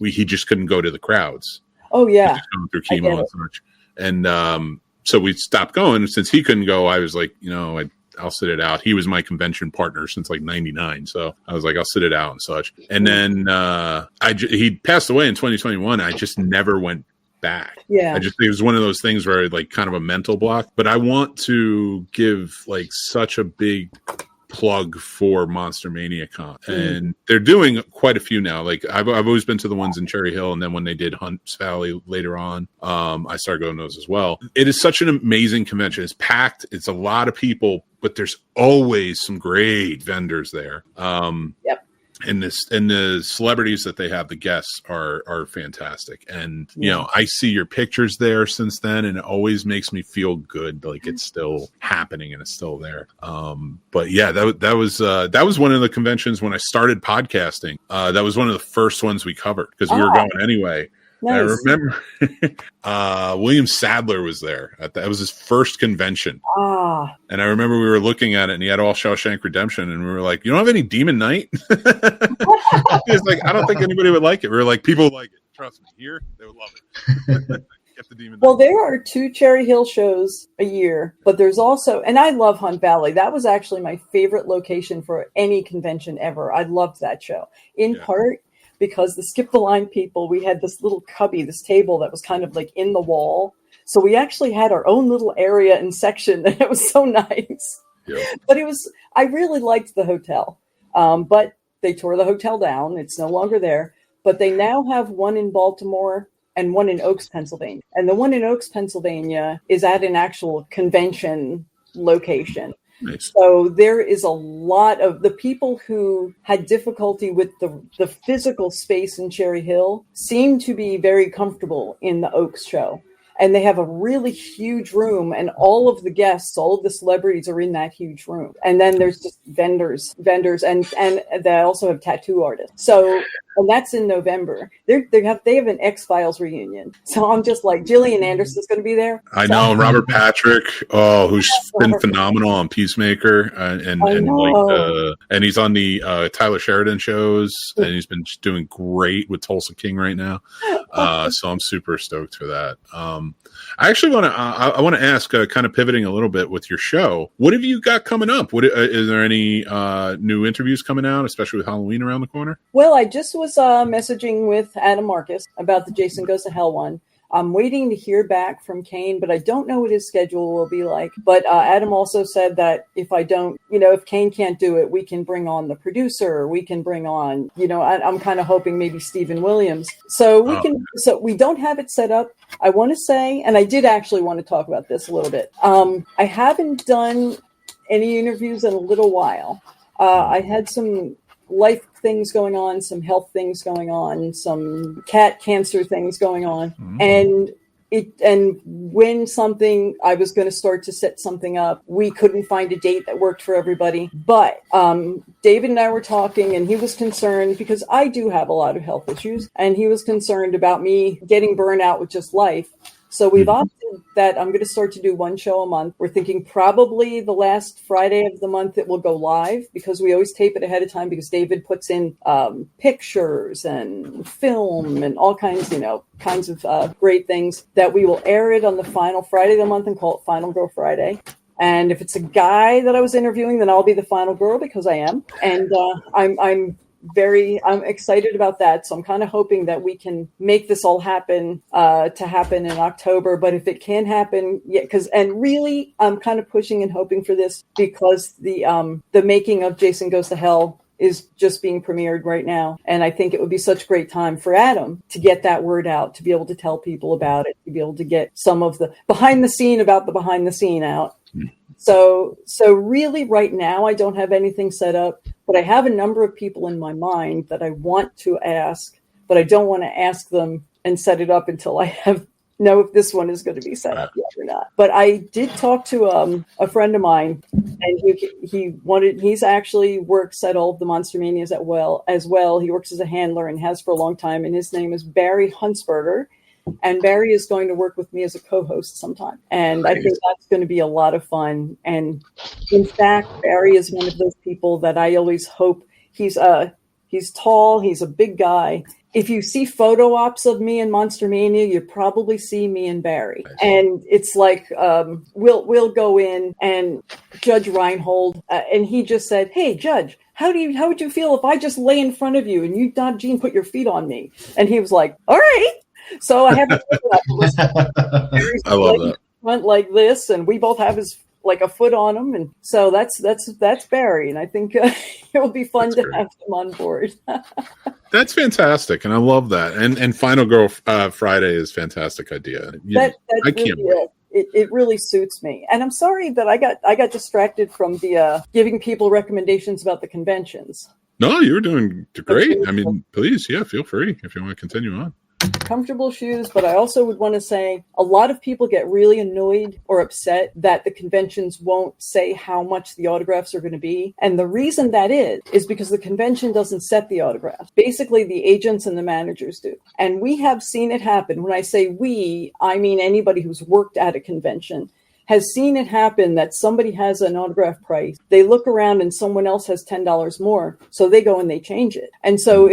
he just couldn't go to the crowds. Oh yeah, just going through chemo and such. And so we stopped going. Since he couldn't go, I was like, I'll sit it out. He was my convention partner since 99. So I was like, I'll sit it out and such. And then he passed away in 2021. I just never went back. Yeah. It was one of those things where kind of a mental block. But I want to give such a big plug for Monster Mania Con, and they're doing quite a few now. I've always been to the ones in Cherry Hill, and then when they did Hunts Valley later on, I started going to those as well. It is such an amazing convention. It's packed. It's a lot of people, but there's always some great vendors there. Yep. And the celebrities that they have, the guests are fantastic. And you know, I see your pictures there since then, and it always makes me feel good, like it's still happening and it's still there. But yeah, that was one of the conventions when I started podcasting. That was one of the first ones we covered because we were going anyway. Nice. I remember William Sadler was there. That was his first convention. And I remember we were looking at it, and he had all Shawshank Redemption, and we were like, "You don't have any Demon Knight?" He was like, "I don't think anybody would like it." We were like, "People would like it. Trust me. Here, they would love it." Get the Demon Knight. Well, there are 2 Cherry Hill shows a year, but there's also, and I love Hunt Valley. That was actually my favorite location for any convention ever. I loved that show, in part because the Skip the Line people, we had this little cubby, this table that was kind of like in the wall. So we actually had our own little area and section, and it was so nice. Yeah. But I really liked the hotel. But they tore the hotel down. It's no longer there. But they now have one in Baltimore and one in Oaks, Pennsylvania. And the one in Oaks, Pennsylvania is at an actual convention location. Nice. So there is a lot of the people who had difficulty with the physical space in Cherry Hill seem to be very comfortable in the Oaks show. And they have a really huge room, and all of the guests, all of the celebrities are in that huge room. And then there's just vendors, and they also have tattoo artists. So, and that's in November. They have an X-Files reunion. So I'm just like, Gillian Anderson's going to be there. I know Robert Patrick, who's been phenomenal on Peacemaker, and he's on the Tyler Sheridan shows, and he's been doing great with Tulsa King right now. So I'm super stoked for that. I actually want to ask, kind of pivoting a little bit with your show. What have you got coming up? Is there any new interviews coming out, especially with Halloween around the corner? Well, I just was messaging with Adam Marcus about the Jason Goes to Hell one. I'm waiting to hear back from Kane, but I don't know what his schedule will be like. But Adam also said that if Kane can't do it, we can bring on the producer. We can bring on, I'm kind of hoping maybe Stephen Williams. So so we don't have it set up. I want to say, and I did actually want to talk about this a little bit. I haven't done any interviews in a little while. I had some life things going on, some health things going on, some cat cancer things going on. Mm-hmm. And when I was going to start to set something up, we couldn't find a date that worked for everybody. But David and I were talking, and he was concerned because I do have a lot of health issues, and he was concerned about me getting burned out with just life. So we've opted that I'm going to start to do one show a month. We're thinking probably the last Friday of the month it will go live, because we always tape it ahead of time, because David puts in pictures and film and all kinds of great things, that we will air it on the final Friday of the month and call it Final Girl Friday. And if it's a guy that I was interviewing, then I'll be the final girl, because I am. And I'm excited about that. So I'm kind of hoping that we can make this all happen in October. But if it can happen, and really I'm kind of pushing and hoping for this, because the making of Jason Goes to Hell is just being premiered right now. And I think it would be such a great time for Adam to get that word out, to be able to tell people about it, to be able to get some of the behind the scene out. So really right now I don't have anything set up, but I have a number of people in my mind that I want to ask, but I don't want to ask them and set it up until I know if this one is going to be set up yet or not. But I did talk to a friend of mine, and he's actually works at all of the Monster Manias as well. He works as a handler and has for a long time, and his name is Barry Huntsberger. And Barry is going to work with me as a co-host sometime. And I think that's going to be a lot of fun. And in fact, Barry is one of those people that I always hope he's tall. He's a big guy. If you see photo ops of me in Monster Mania, you probably see me and Barry. And it's like, we'll go in, and Judge Reinhold, and he just said, "Hey, Judge, how would you feel if I just lay in front of you and you, DonnaJean, put your feet on me?" And he was like, "All right." So I have to I love that. Went like this, and we both have a foot on him, and so that's Barry, and I think it will be fun to have him on board. That's fantastic, and I love that. And Final Girl Friday is a fantastic idea. I can't wait. It really suits me, and I'm sorry that I got distracted from the giving people recommendations about the conventions. No, you were doing great. I mean, please, feel free if you want to continue on. Comfortable shoes, but I also would want to say a lot of people get really annoyed or upset that the conventions won't say how much the autographs are going to be. And the reason that is because the convention doesn't set the autographs. Basically, the agents and the managers do. And we have seen it happen. When I say we, I mean anybody who's worked at a convention has seen it happen that somebody has an autograph price. They look around and someone else has $10 more. So they go and they change it. And so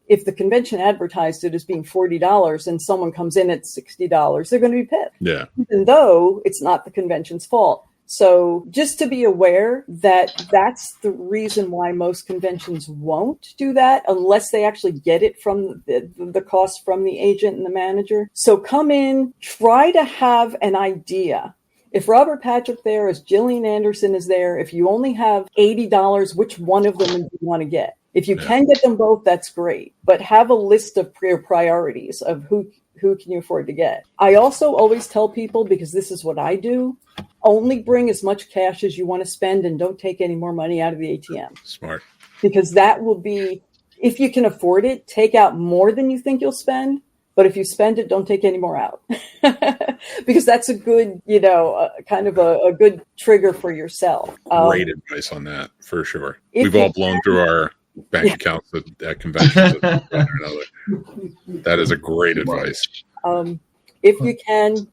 if the convention advertised it as being $40 and someone comes in at $60, they're going to be pissed. Yeah. Even though it's not the convention's fault. So just to be aware that that's the reason why most conventions won't do that unless they actually get it from the cost from the agent and the manager. So come in, try to have an idea. If Robert Patrick there is, Gillian Anderson is there, if you only have $80, which one of them do you want to get? If you can get them both, that's great. But have a list of priorities of who can you afford to get. I also always tell people, because this is what I do, only bring as much cash as you want to spend and don't take any more money out of the ATM. Smart. Because that will be, if you can afford it, take out more than you think you'll spend. But if you spend it, don't take any more out. Because that's a good, kind of a good trigger for yourself. Great advice on that, for sure. We've all blown through our bank accounts at conventions. That is a great advice. If you can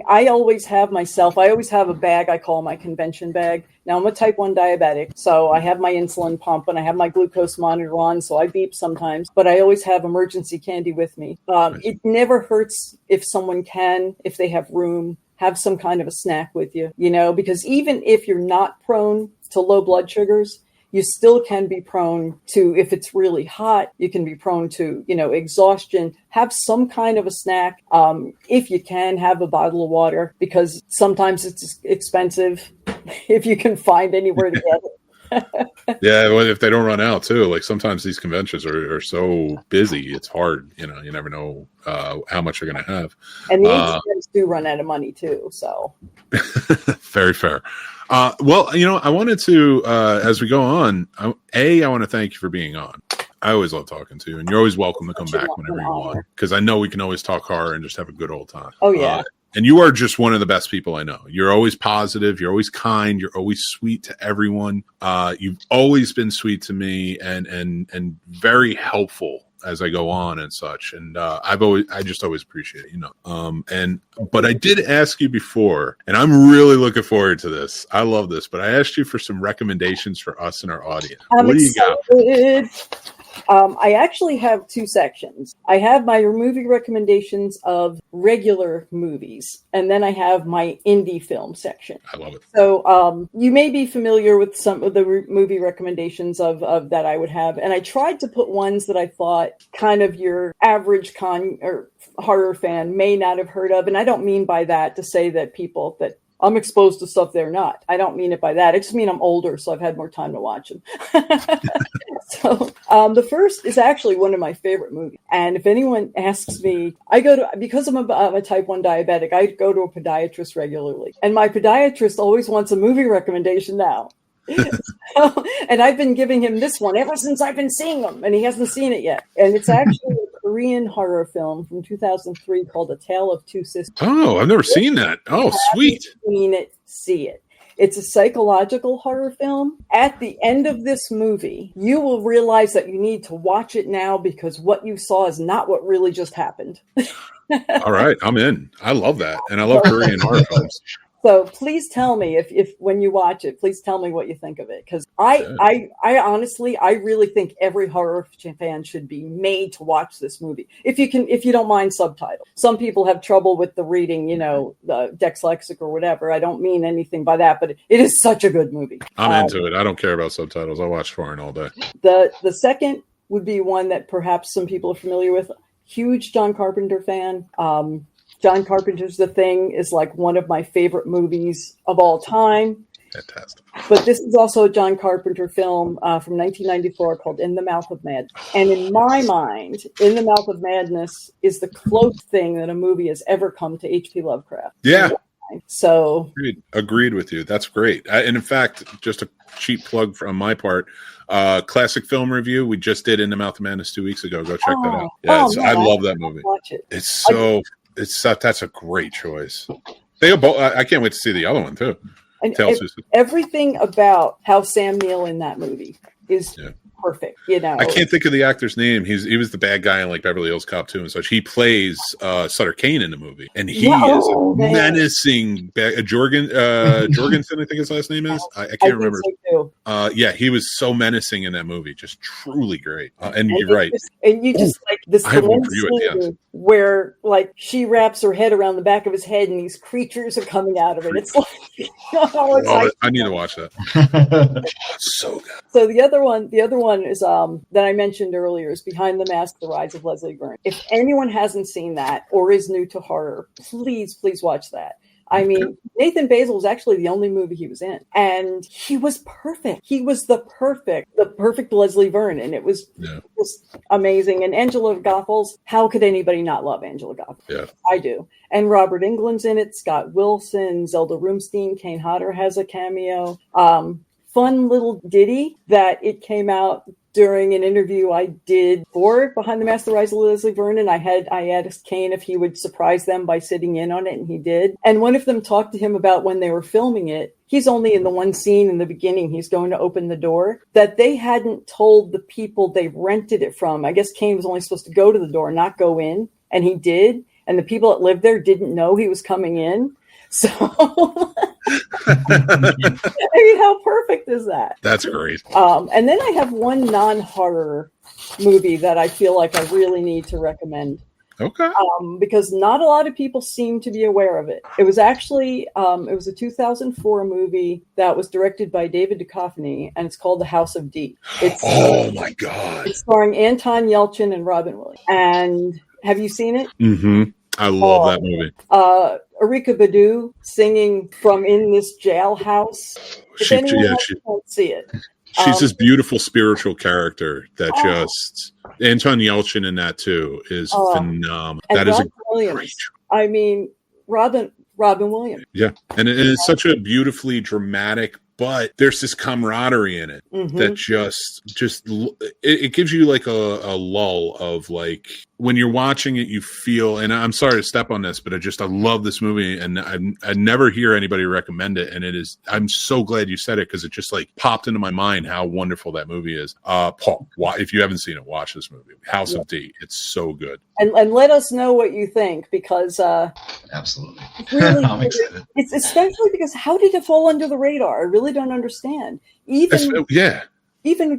I always have a bag I call my convention bag. Now I'm a type 1 diabetic, so I have my insulin pump and I have my glucose monitor on, so I beep sometimes, but I always have emergency candy with me. It never hurts if they have room, have some kind of a snack with you, because even if you're not prone to low blood sugars, you still can be prone to, if it's really hot, you can be prone to, exhaustion. Have some kind of a snack. If you can, have a bottle of water, because sometimes it's expensive if you can find anywhere to get it. Yeah, well, if they don't run out too, like sometimes these conventions are so busy, it's hard. You never know how much you're going to have. And the agents do run out of money too. So very fair. Well, I wanted to, as we go on, I want to thank you for being on. I always love talking to you, and you're always welcome to come back whenever you want, because I know we can always talk horror and just have a good old time. Oh, yeah. And you are just one of the best people I know. You're always positive. You're always kind. You're always sweet to everyone. You've always been sweet to me and very helpful as I go on and such. And I just always appreciate it, but I did ask you before, and I'm really looking forward to this. I love this, but I asked you for some recommendations for us and our audience. What do you got? I actually have two sections. I have my movie recommendations of regular movies, and then I have my indie film section. I love it. So you may be familiar with some of the movie recommendations of that I would have, and I tried to put ones that I thought kind of your average or horror fan may not have heard of, and I don't mean by that to say that people that I'm exposed to stuff they're not. I don't mean it by that. I just mean I'm older, so I've had more time to watch them. So the first is actually one of my favorite movies. And if anyone asks me, because I'm a type 1 diabetic, I go to a podiatrist regularly. And my podiatrist always wants a movie recommendation now. And I've been giving him this one ever since I've been seeing him, and he hasn't seen it yet. And it's actually a Korean horror film from 2003 called A Tale of Two Sisters. Oh, I've never seen that. Oh, sweet. Seen it, see it. It's a psychological horror film. At the end of this movie, you will realize that you need to watch it now, because what you saw is not what really just happened. All right, I'm in. I love that. And I love Korean horror films. So please tell me if when you watch it, please tell me what you think of it. Because I honestly, I really think every horror fan should be made to watch this movie. If you don't mind subtitles. Some people have trouble with the reading, the dyslexic or whatever. I don't mean anything by that, but it is such a good movie. I'm into it. I don't care about subtitles. I watch foreign all day. The second would be one that perhaps some people are familiar with. Huge John Carpenter fan. John Carpenter's The Thing is like one of my favorite movies of all time. Fantastic. But this is also a John Carpenter film from 1994 called In the Mouth of Madness. And in my mind, In the Mouth of Madness is the closest thing that a movie has ever come to H.P. Lovecraft. Yeah. So agreed with you. That's great. And in fact, just a cheap plug from my part, classic film review we just did In the Mouth of Madness 2 weeks ago. Go check that out. Yeah, I love that movie. Watch it. That's a great choice. They both. I can't wait to see the other one too. And everything about how Sam Neill in that movie is perfect. You know, I can't think of the actor's name. He was the bad guy in like Beverly Hills Cop 2 and such. He plays Sutter Kane in the movie, and he is a menacing. Jorgensen, I think his last name is. I can't remember. So yeah, he was so menacing in that movie, just truly great. And you're right. And you just like this scene where like she wraps her head around the back of his head, and these creatures are coming out of it. It's like, I need to watch that. So good. So the other one is that I mentioned earlier is Behind the Mask: The Rise of Leslie Byrne. If anyone hasn't seen that or is new to horror, please watch that. I mean, Nathan Basil was actually the only movie he was in, and he was perfect. He was the perfect Leslie Byrne, and it was just amazing. And Angela Goethals, how could anybody not love Angela Goethals? Yeah, I do. And Robert Englund's in it. Scott Wilson, Zelda Rumstein, Kane Hodder has a cameo. Fun little ditty that it came out during an interview I did for Behind the Mask: The Rise of Leslie Byrne, and I asked Kane if he would surprise them by sitting in on it, and he did. And one of them talked to him about when they were filming it. He's only in the one scene in the beginning. He's going to open the door that they hadn't told the people they rented it from. I guess Kane was only supposed to go to the door, not go in, and he did. And the people that lived there didn't know he was coming in. So, I mean, how perfect is that? That's great. And then I have one non-horror movie that I feel like I really need to recommend. Okay. Because not a lot of people seem to be aware of it. It was actually, it was a 2004 movie that was directed by David Duchovny, and it's called The House of D. Oh my God. It's starring Anton Yelchin and Robin Williams. And have you seen it? Mm-hmm. I love that movie. Erykah Badu singing from in this jailhouse. If anyone else can't see it. She's this beautiful spiritual character that just Anton Yelchin in that too is phenomenal. That is a great. I mean, Robin Williams. Yeah, and it's such a beautifully dramatic. But there's this camaraderie in it that just it gives you like a lull of like when you're watching it, you feel. And I'm sorry to step on this, but I love this movie, and I never hear anybody recommend it. And it is. I'm so glad you said it because it just like popped into my mind how wonderful that movie is. Paul, if you haven't seen it, watch this movie, House of D. It's so good. And let us know what you think because absolutely, really, I'm excited. It's especially because how did it fall under the radar? I really don't understand. Even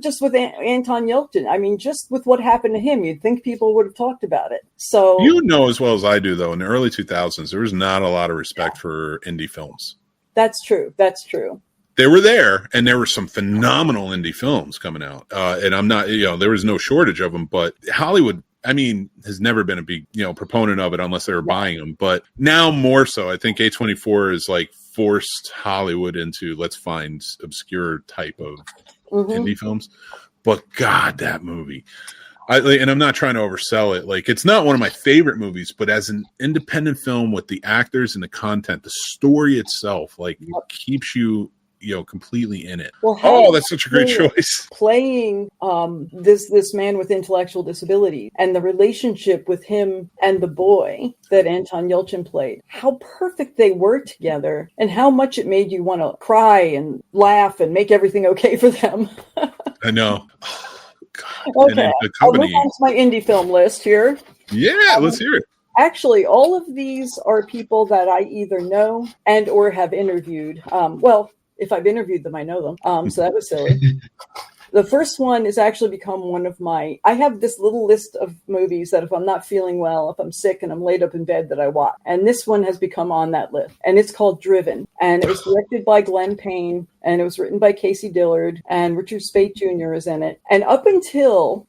just with Anton Yelchin, I mean, just with what happened to him, you'd think people would have talked about it. So you know as well as I do, though, in the early 2000s, there was not a lot of respect for indie films. That's true. They were there, and there were some phenomenal indie films coming out. And I'm not, there was no shortage of them, but Hollywood, I mean, has never been a big, proponent of it unless they were buying them. But now more so, I think A24 is like forced Hollywood into let's find obscure type of indie films. But God, that movie. And I'm not trying to oversell it. Like, it's not one of my favorite movies, but as an independent film with the actors and the content, the story itself, like, keeps you completely in it. Well, that's such a great choice. Playing this man with intellectual disability and the relationship with him and the boy that Anton Yelchin played, how perfect they were together and how much it made you want to cry and laugh and make everything okay for them. I know. Oh, God. Okay, I'll move on to my indie film list here. Yeah, let's hear it. Actually, all of these are people that I either know and or have interviewed. If I've interviewed them, I know them. So that was silly. The first one has actually become one of I have this little list of movies that if I'm not feeling well, if I'm sick and I'm laid up in bed that I watch. And this one has become on that list. And it's called Driven. And it was directed by Glenn Payne. And it was written by Casey Dillard. And Richard Speight Jr. is in it. And up until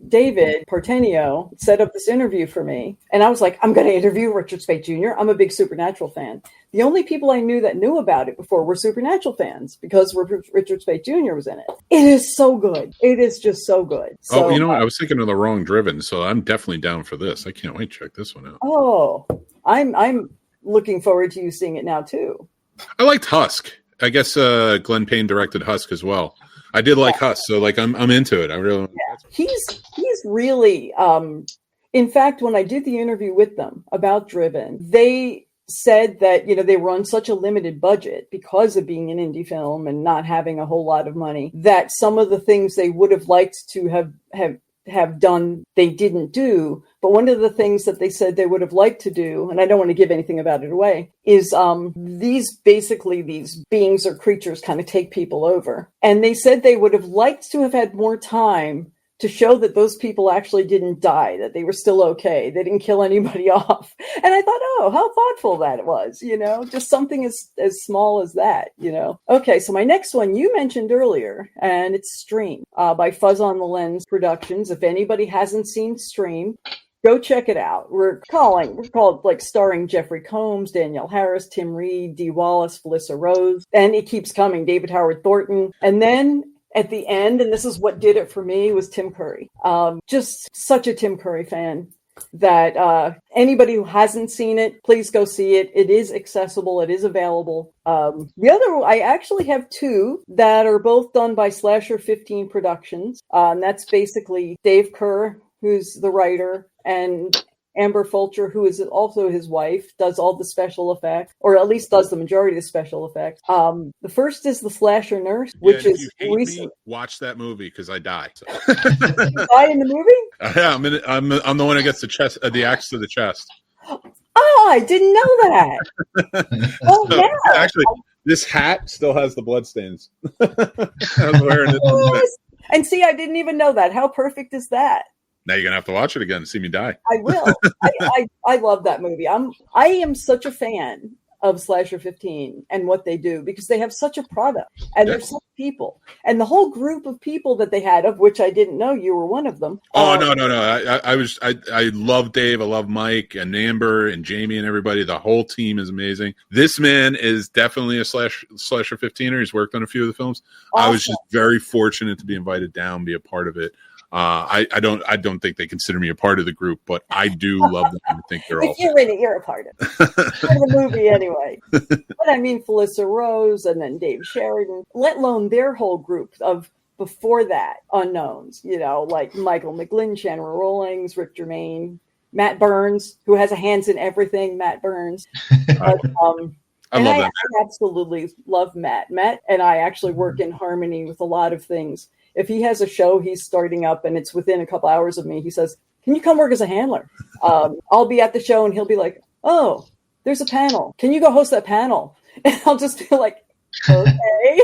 David Partenio set up this interview for me. And I was like, I'm going to interview Richard Speight Jr. I'm a big Supernatural fan. The only people I knew that knew about it before were Supernatural fans because Richard Speight Jr. was in it. It is so good. It is just so good. So, you know what? I was thinking of the wrong Driven, so I'm definitely down for this. I can't wait to check this one out. Oh, I'm looking forward to you seeing it now too. I liked Husk. I guess Glenn Payne directed Husk as well. I did like Husk, so like I'm into it. I really He's really in fact, when I did the interview with them about Driven, they said that, you know, they were on such a limited budget because of being an indie film and not having a whole lot of money, that some of the things they would have liked to have done, they didn't do. But one of the things that they said they would have liked to do, and I don't want to give anything about it away, is these beings or creatures kind of take people over. And they said they would have liked to have had more time to show that those people actually didn't die, that they were still okay. They didn't kill anybody off. And I thought, oh, how thoughtful that was, you know, just something as small as that, you know. Okay, so my next one you mentioned earlier, and it's Stream by Fuzz on the Lens Productions. If anybody hasn't seen Stream, go check it out. We're called like starring Jeffrey Combs, Danielle Harris, Tim Reed, Dee Wallace, Felissa Rose, and it keeps coming, David Howard Thornton. And then at the end, and this is what did it for me, was Tim Curry. Just such a Tim Curry fan that anybody who hasn't seen it, please go see it. It is accessible. It is available. The other, I actually have two that are both done by Slasher 15 Productions. And that's basically Dave Kerr, who's the writer, and Amber Fulcher, who is also his wife, does all the special effects, or at least does the majority of the special effects. The first is The Slasher Nurse, which is recent. Watch that movie because I die. So. You die in the movie? Yeah, I'm the one who gets the axe to the chest. Oh, I didn't know that. Oh, so, yeah. Actually, this hat still has the bloodstains. I was wearing it. And see, I didn't even know that. How perfect is that? Now you're gonna have to watch it again to see me die. I will. I love that movie. I am such a fan of Slasher 15 and what they do because they have such a product and they're such people, and the whole group of people that they had, of which I didn't know you were one of them. Oh no! I love Dave. I love Mike and Amber and Jamie and everybody. The whole team is amazing. This man is definitely a Slasher 15er. He's worked on a few of the films. Awesome. I was just very fortunate to be invited down, be a part of it. I don't think they consider me a part of the group, but I do love them. I think they're all. If you're in it, you're a part of it. Part of the movie anyway. But I mean, Felissa Rose and then Dave Sheridan, let alone their whole group of before that unknowns, you know, like Michael McGlynn, Chandra Rawlings, Rick Germain, Matt Burns, who has a hands in everything. Matt Burns. But, I love that. I absolutely love Matt. Matt and I actually work in harmony with a lot of things. If he has a show he's starting up and it's within a couple hours of me, he says, "Can you come work as a handler?" I'll be at the show and he'll be like, "Oh, there's a panel. Can you go host that panel?" And I'll just be like, "Okay."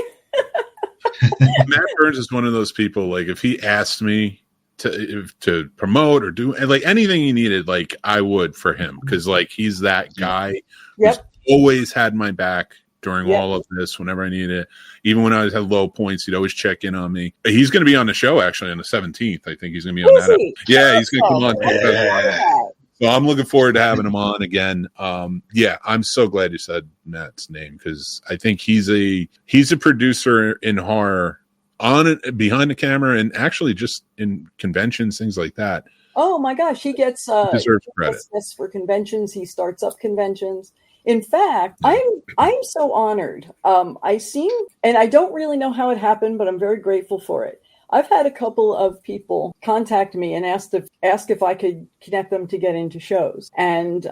Matt Burns is one of those people, like if he asked me to promote or do like anything he needed, like I would for him, because like he's that guy who's always had my back during all of this. Whenever I needed it, even when I had low points, he'd always check in on me. He's going to be on the show actually on the 17th. I think he's going to be on that. Yeah, he's going to come on. So I'm looking forward to having him on again. I'm so glad you said Matt's name, because I think he's a producer in horror, on it, behind the camera, and actually just in conventions, things like that. Oh my gosh, he gets deserves credit for conventions. He starts up conventions. In fact, I'm so honored. I seem, and I don't really know how it happened, but I'm very grateful for it. I've had a couple of people contact me and ask if I could connect them to get into shows. And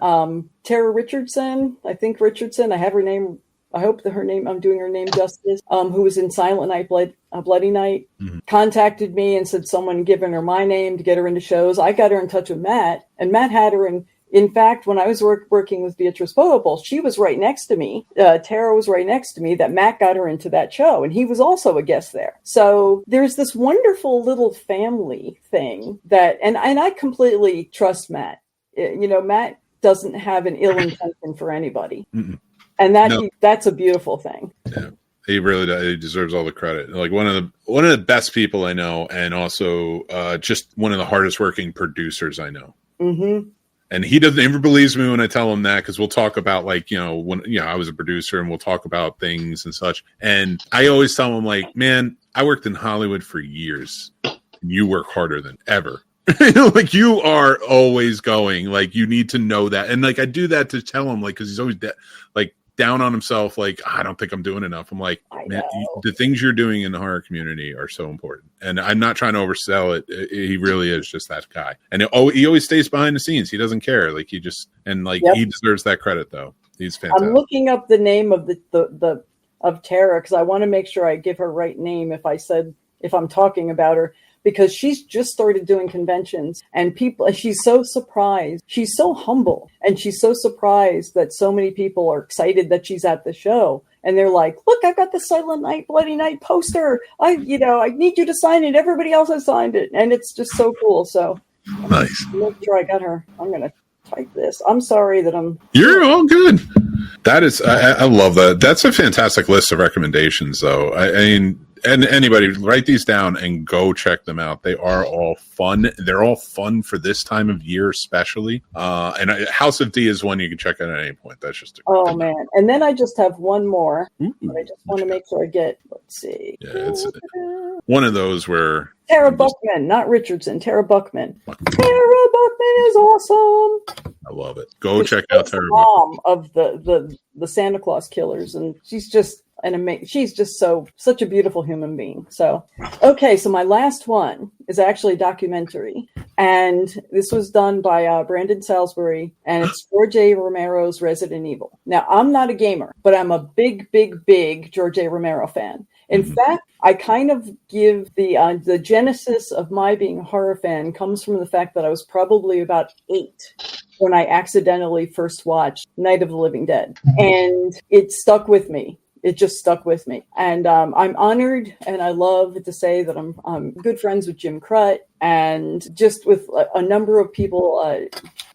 Tara Richardson, I have her name. I hope that I'm doing her name justice. Who was in Silent Night, Bloody Night, contacted me and said someone given her my name to get her into shows. I got her in touch with Matt, and Matt had her in. In fact, when I was working with Beatrice Boable, she was right next to me. Tara was right next to me. That Matt got her into that show, and he was also a guest there. So there's this wonderful little family thing that, and I completely trust Matt. You know, Matt doesn't have an ill intention for anybody, and that's a beautiful thing. Yeah. He really does. He deserves all the credit. Like one of the best people I know, and also just one of the hardest working producers I know. Mm-hmm. And he doesn't ever believes me when I tell him that, because we'll talk about like, you know, when I was a producer, and we'll talk about things and such. And I always tell him like, man, I worked in Hollywood for years. And you work harder than ever. Like you are always going, like you need to know that. And like I do that to tell him, like, because he's always like down on himself, like I don't think I'm doing enough. I'm like, man, the things you're doing in the horror community are so important. And I'm not trying to oversell it. He really is just that guy. And he always stays behind the scenes. He doesn't care. Like he just, and like he deserves that credit though. He's fantastic. I'm looking up the name of the of Tara because I want to make sure I give her right name if I'm talking about her. Because she's just started doing conventions and she's so surprised. She's so humble and she's so surprised that so many people are excited that she's at the show. And they're like, look, I got the Silent Night, Bloody Night poster. I need you to sign it. Everybody else has signed it. And it's just so cool. So nice. Make sure I got her. I'm going to type this. I'm sorry that You're all good. That is, I love that. That's a fantastic list of recommendations though. I mean, and anybody write these down and go check them out. They are all fun. They're all fun for this time of year, especially. And House of D is one you can check out at any point. That's just man. And then I just have one more. But I just want to make sure I get. Let's see. Yeah, it's one of those where Tara Buckman, not Richardson. Tara Buckman. Tara Buckman is awesome. I love it. Go check out Tara Buckman. Mom of the Santa Claus killers, and she's just she's just such a beautiful human being. So, okay, so my last one is actually a documentary, and this was done by Brandon Salisbury, and it's George A. Romero's Resident Evil. Now, I'm not a gamer, but I'm a big, big, big George A. Romero fan. In fact, I kind of give the genesis of my being a horror fan comes from the fact that I was probably about 8 when I accidentally first watched Night of the Living Dead, and it stuck with me. It just stuck with me. And I'm honored, and I love to say that I'm good friends with Jim Crutt and just with a number of people,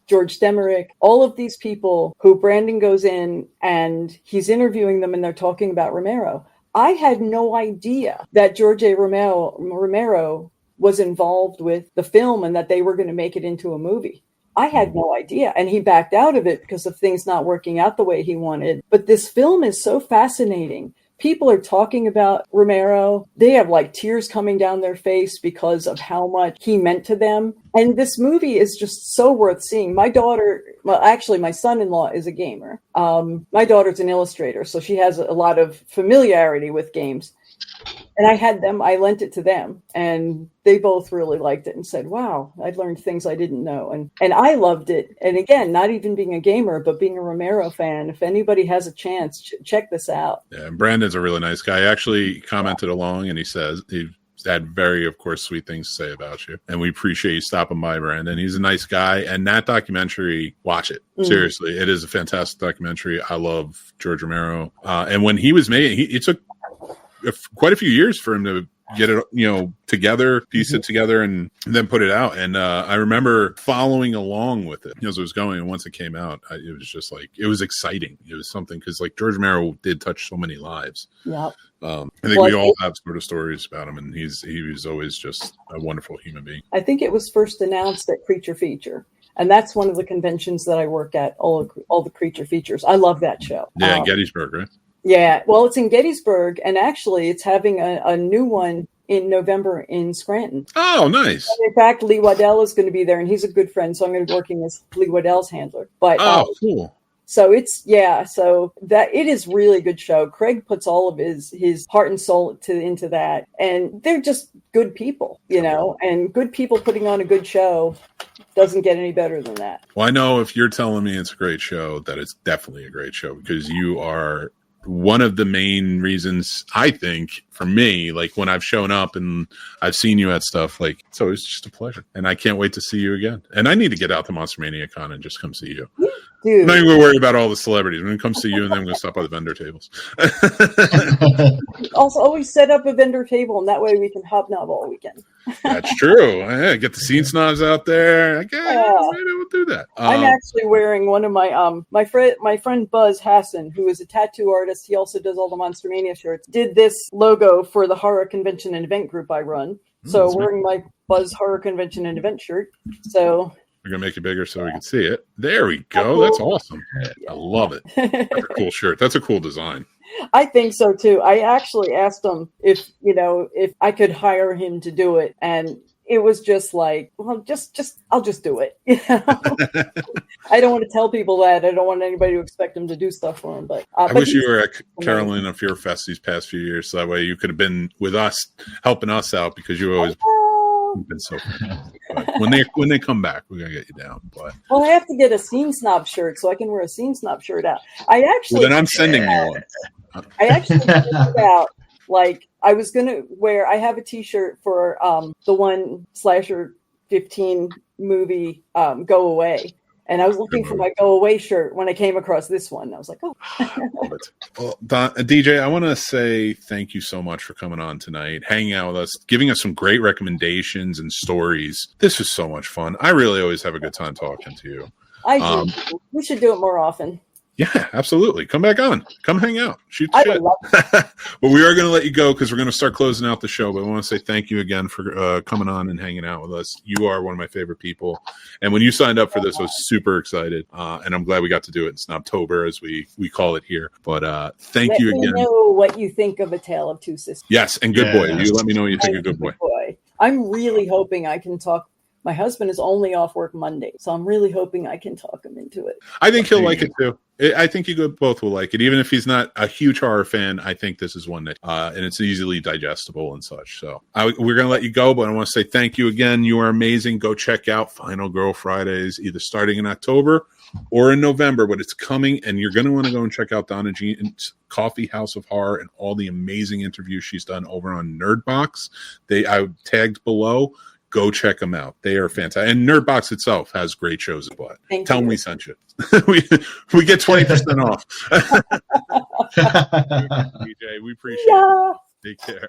George Demerick, all of these people who Brandon goes in and he's interviewing them and they're talking about Romero. I had no idea that George A. Romero was involved with the film and that they were going to make it into a movie. I had no idea. And he backed out of it because of things not working out the way he wanted. But this film is so fascinating. People are talking about Romero. They have like tears coming down their face because of how much he meant to them. And this movie is just so worth seeing. My daughter, well, actually, my son-in-law is a gamer. My daughter's an illustrator, so she has a lot of familiarity with games. And I lent it to them, and they both really liked it and said, wow, I learned things I didn't know. And I loved it. And again, not even being a gamer, but being a Romero fan. If anybody has a chance, check this out. Yeah, and Brandon's a really nice guy. I actually commented along, and he says he had very, of course, sweet things to say about you. And we appreciate you stopping by, Brandon. He's a nice guy. And that documentary, watch it. Seriously, it is a fantastic documentary. I love George Romero. And when he was made, it took quite a few years for him to get it, together, piece it together, and then put it out. And I remember following along with it as it was going. And once it came out, it was just like, it was exciting. It was something because like George Romero did touch so many lives. Yeah. I think we all have sort of stories about him, and he was always just a wonderful human being. I think it was first announced at Creature Feature. And that's one of the conventions that I work at, all the Creature Features. I love that show. Yeah, in Gettysburg, right? Yeah, well, it's in Gettysburg, and actually it's having a new one in November in Scranton. Oh, nice. And in fact, Lee Waddell is going to be there, and he's a good friend, so I'm going to be working as Lee Waddell's handler. But cool. So so that it is really a good show. Craig puts all of his heart and soul into that, and they're just good people, and good people putting on a good show doesn't get any better than that. Well, I know if you're telling me it's a great show, that it's definitely a great show because you are one of the main reasons, I think, for me, like when I've shown up and I've seen you at stuff, like it's always just a pleasure. And I can't wait to see you again. And I need to get out to Monster Mania Con and just come see you. Dude. I'm not even going to worry about all the celebrities. When it comes to you, and then I'm going to stop by the vendor tables. Also, always set up a vendor table, and that way we can hobnob all weekend. That's true. Yeah, get the Scene Snobs out there. Maybe we'll do that. I'm actually wearing one of my my friend Buzz Hassan, who is a tattoo artist. He also does all the Monster Mania shirts. Did this logo for the horror convention and event group I run. So wearing my Buzz Horror Convention and Event shirt. So we're going to make it bigger so we can see it. There we go. That's awesome. I love it. That's a cool shirt. That's a cool design. I think so too. I actually asked him if I could hire him to do it, and it was just like, well, I'll just do it. You know? I don't want to tell people that. I don't want anybody to expect them to do stuff for them. But I wish you were at Carolina Fear Fest these past few years, so that way you could have been with us, helping us out, because you always been so fantastic. When they come back, we're gonna get you down. But I have to get a Scene Snob shirt so I can wear a Scene Snob shirt out. Then I'm sending you one. I actually figured out, like, I was gonna wear. I have a T-shirt for the one Slasher 15 movie, Go Away. And I was looking for my Go Away shirt when I came across this one. I was like, oh. Love it. Well, DJ, I want to say thank you so much for coming on tonight, hanging out with us, giving us some great recommendations and stories. This was so much fun. I really always have a good time talking to you. I do. We should do it more often. Yeah, absolutely. Come back on. Come hang out. Shoot shit. But we are going to let you go because we're going to start closing out the show. But I want to say thank you again for coming on and hanging out with us. You are one of my favorite people. And when you signed up for this, I was super excited. And I'm glad we got to do it in Snobtober, as we call it here. But thank you again. Let me know what you think of A Tale of Two Sisters. Yes, and Good Boy. You let me know what you think of Good Boy. I'm really hoping I can talk. My husband is only off work Monday, so I'm really hoping I can talk him into it. I think he'll like it too. I think you both will like it. Even if he's not a huge horror fan, I think this is one that, and it's easily digestible and such. So we're going to let you go, but I want to say thank you again. You are amazing. Go check out Final Girl Fridays, either starting in October or in November, but it's coming, and you're going to want to go and check out DonnaJean's Coffee House of Horror and all the amazing interviews she's done over on Nerdbox. I tagged below. Go check them out. They are fantastic. And Nerdbox itself has great shows as well. Tell them we sent you. we get 20% off. DJ, we appreciate it. Take care.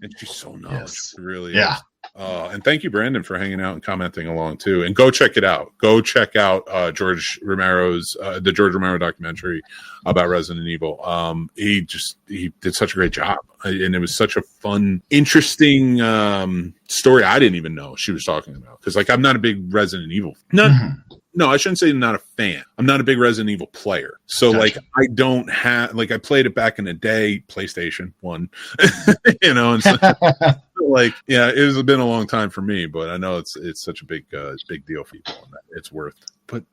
And she's so nice. Yes. It really is. And thank you, Brandon, for hanging out and commenting along too. And go check it out. Go check out the George Romero documentary about Resident Evil. He did such a great job, and it was such a fun, interesting story. I didn't even know she was talking about, because I'm not a big Resident Evil. No, I shouldn't say I'm not a fan. I'm not a big Resident Evil player. So gotcha. I don't have, I played it back in the day, PlayStation 1, and so, it has been a long time for me, but I know it's such a big deal for people, and it's worth it. But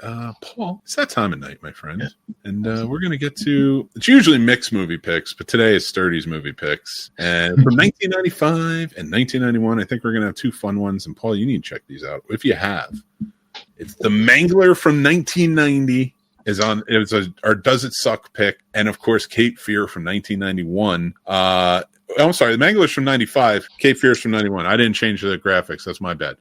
Paul, it's that time of night, my friend. And we're going to get to, it's usually mixed movie picks, but today is Sturdy's movie picks. And from 1995 and 1991, I think we're going to have two fun ones. And Paul, you need to check these out if you have. It's The Mangler from 1990 or Does It Suck pick. And of course, Cape Fear from 1991. I'm sorry, The Mangler's from 95, Cape Fear's from 91. I didn't change the graphics. That's my bad.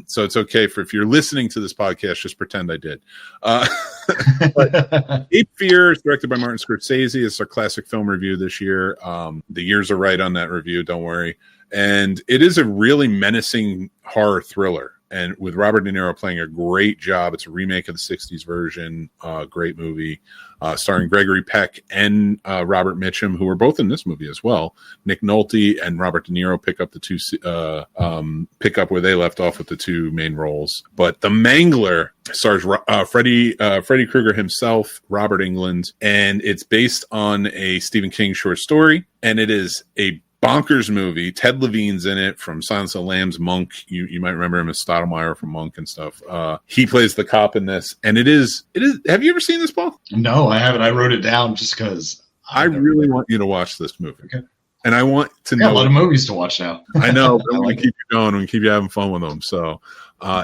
So it's okay if you're listening to this podcast, just pretend I did. But Cape Fear is directed by Martin Scorsese. It's our classic film review this year. The years are right on that review, don't worry. And it is a really menacing horror thriller. And with Robert De Niro playing a great job. It's a remake of the 60s version. Great movie. Starring Gregory Peck and Robert Mitchum, who were both in this movie as well. Nick Nolte and Robert De Niro pick up where they left off with the two main roles. But The Mangler stars Freddy Krueger himself, Robert Englund, and it's based on a Stephen King short story. And it is a bonkers movie. Ted Levine's in it from Silence of the Lambs. Monk, you might remember him as Stottlemyre from Monk and stuff. He plays the cop in this, and it is. Have you ever seen this, Paul? No, I haven't. I wrote it down just because I really want you to watch this movie. Okay. And I want to know a lot of movies to watch now. I know, but I'm going to keep you going and keep you having fun with them. So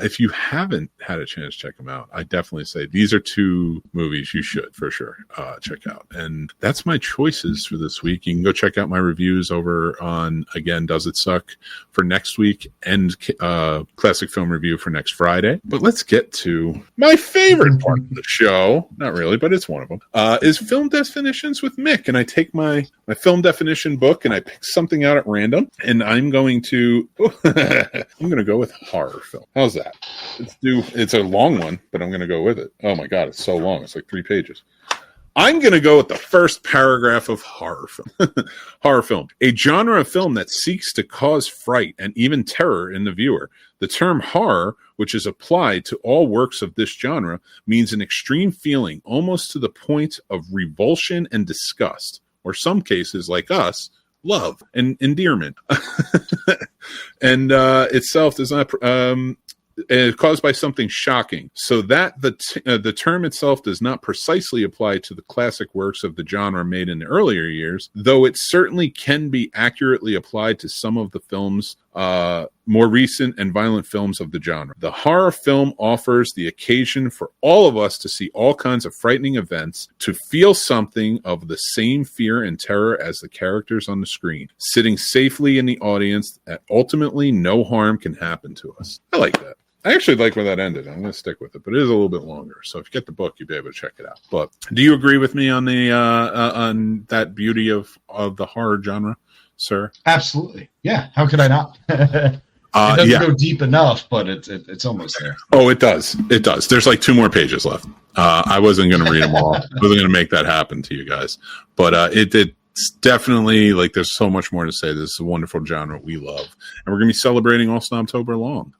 if you haven't had a chance to check them out, I definitely say these are two movies you should for sure check out. And that's my choices for this week. You can go check out my reviews over on, again, Does It Suck for next week and Classic Film Review for next Friday. But let's get to my favorite part of the show. Not really, but it's one of them. Is Film Definitions with Mick. And I take my film definition book and I pick something out at random. And I'm going to go with horror film. How's that? It's a long one, but I'm going to go with it. Oh my God, it's so long. It's like 3 pages. I'm going to go with the first paragraph of horror film. Horror film, a genre of film that seeks to cause fright and even terror in the viewer. The term horror, which is applied to all works of this genre, means an extreme feeling almost to the point of revulsion and disgust, or some cases, like us, love and endearment. and itself does not caused by something shocking, so that the term itself does not precisely apply to the classic works of the genre made in the earlier years, though it certainly can be accurately applied to some of the films, more recent and violent films of the genre. The horror film offers the occasion for all of us to see all kinds of frightening events, to feel something of the same fear and terror as the characters on the screen, sitting safely in the audience that ultimately no harm can happen to us. I like that. I actually like where that ended. I'm going to stick with it, but it is a little bit longer. So if you get the book, you'll be able to check it out. But do you agree with me on the on that beauty of the horror genre, sir? Absolutely. Yeah. How could I not? It doesn't go deep enough, but it's almost there. Oh, it does. It does. There's like 2 more pages left. I wasn't going to read them all. I wasn't going to make that happen to you guys. But it's definitely, like, there's so much more to say. This is a wonderful genre we love. And we're going to be celebrating all Snobtober long.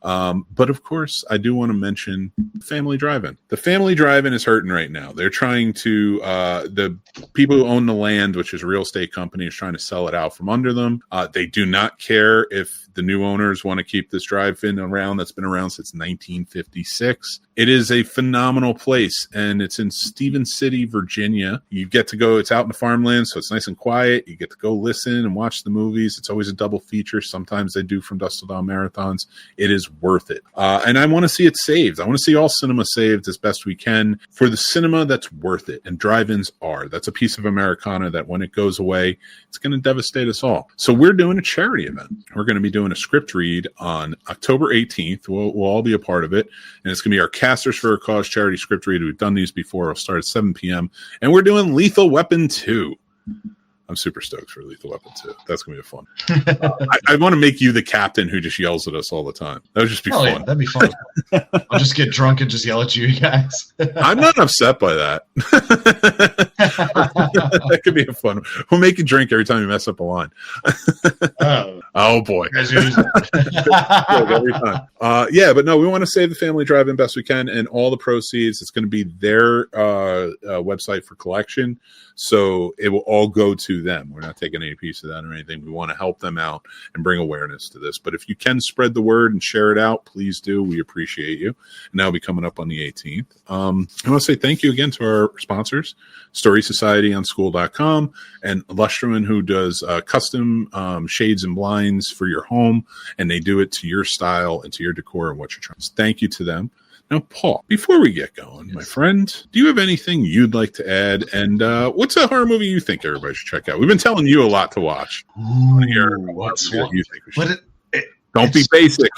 But, of course, I do want to mention Family Drive-In. The Family Drive-In is hurting right now. They're trying to, the people who own the land, which is a real estate company, is trying to sell it out from under them. They do not care if the new owners want to keep this drive-in around that's been around since 1956. It is a phenomenal place, and it's in Stevens City, Virginia. You get to go, it's out in the farmland, so it's nice and quiet. You get to go listen and watch the movies. It's always a double feature. Sometimes they do From Dusk Till Dawn marathons. It is worth it. And I want to see it saved. I want to see all cinema saved as best we can for the cinema that's worth it. And drive-ins are. That's a piece of Americana that when it goes away, it's going to devastate us all. So we're doing a charity event. We're going to be doing a script read on October 18th. We'll all be a part of it. And it's going to be our Casters for a Cause charity script read. We've done these before. It'll start at 7 p.m. And we're doing Lethal Weapon 2. I'm super stoked for Lethal Weapon 2. That's going to be fun. I want to make you the captain who just yells at us all the time. That would just be fun. Yeah, that'd be fun. I'll just get drunk and just yell at you guys. I'm not upset by that. That could be a fun. We'll make you drink every time you mess up a line. Oh boy. Every time. But no, we want to save the Family Drive-In best we can, and all the proceeds, it's going to be their website for collection. So it will all go to them. We're not taking any piece of that or anything. We want to help them out and bring awareness to this. But if you can spread the word and share it out, please do. We appreciate you. And that'll be coming up on the 18th. I want to say thank you again to our sponsors, Storie Society on Skool.com, and Lusterman, who does custom shades and blinds for your home. And they do it to your style and to your decor and what you're trying. So thank you to them. Now, Paul, before we get going, my friend, do you have anything you'd like to add? And what's a horror movie you think everybody should check out? We've been telling you a lot to watch. What's one? You think we should? Don't be basic.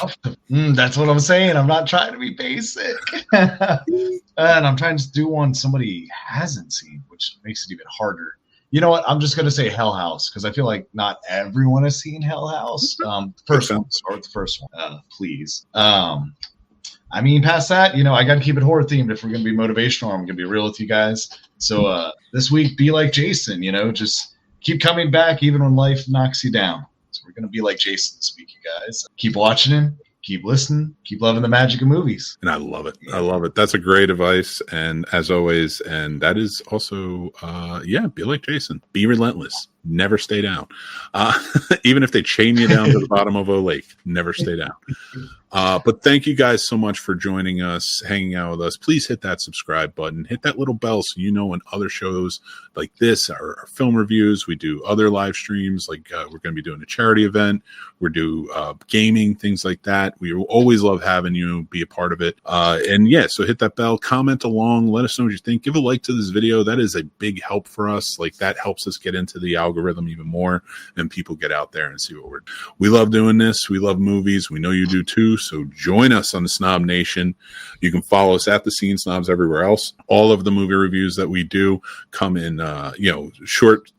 That's what I'm saying. I'm not trying to be basic. And I'm trying to do one somebody hasn't seen, which makes it even harder. You know what? I'm just going to say Hell House, because I feel like not everyone has seen Hell House. First one. Start with the first one, please. I mean, past that, I got to keep it horror themed if we're going to be motivational. I'm going to be real with you guys. So this week, be like Jason, just keep coming back even when life knocks you down. So we're going to be like Jason this week, you guys. Keep watching him. Keep listening. Keep loving the magic of movies. And I love it. I love it. That's a great advice. And as always, and that is also, be like Jason. Be relentless. Never stay down. Even if they chain you down to the bottom of a lake, never stay down. But thank you guys so much for joining us, hanging out with us. Please hit that subscribe button. Hit that little bell so you know when other shows like this, our film reviews, we do other live streams. Like we're going to be doing a charity event. We do gaming, things like that. We always love having you be a part of it. So hit that bell, comment along, let us know what you think. Give a like to this video. That is a big help for us. Like that helps us get into the algorithm even more, and people get out there and see what we love doing this. We love movies. We know you do too. So join us on the Snob Nation. You can follow us at the Scene Snobs everywhere else. All of the movie reviews that we do come in, short,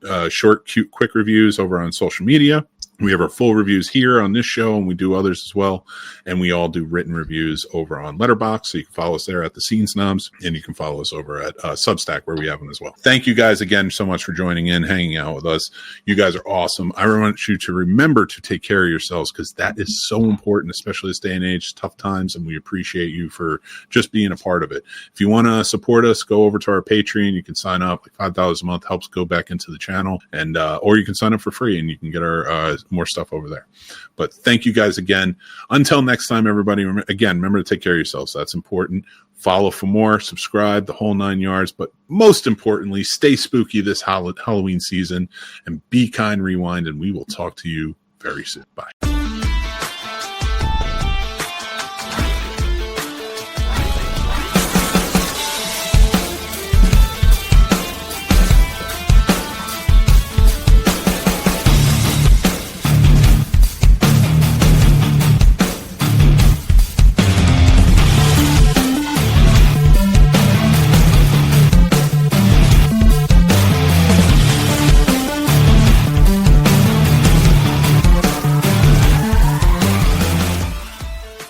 cute, quick reviews over on social media. We have our full reviews here on this show, and we do others as well. And we all do written reviews over on Letterboxd. So you can follow us there at the Scene Snobs, and you can follow us over at Substack, where we have them as well. Thank you guys again so much for joining in, hanging out with us. You guys are awesome. I want you to remember to take care of yourselves, because that is so important, especially this day and age, tough times. And we appreciate you for just being a part of it. If you want to support us, go over to our Patreon. You can sign up. Like $5 a month helps go back into the channel, and or you can sign up for free, and you can get our more stuff over there. But thank you guys again. Until next time, everybody, remember to take care of yourselves. That's important. Follow for more, subscribe, the whole 9 yards. But most importantly, stay spooky this Halloween season, and be kind, rewind, and we will talk to you very soon. Bye.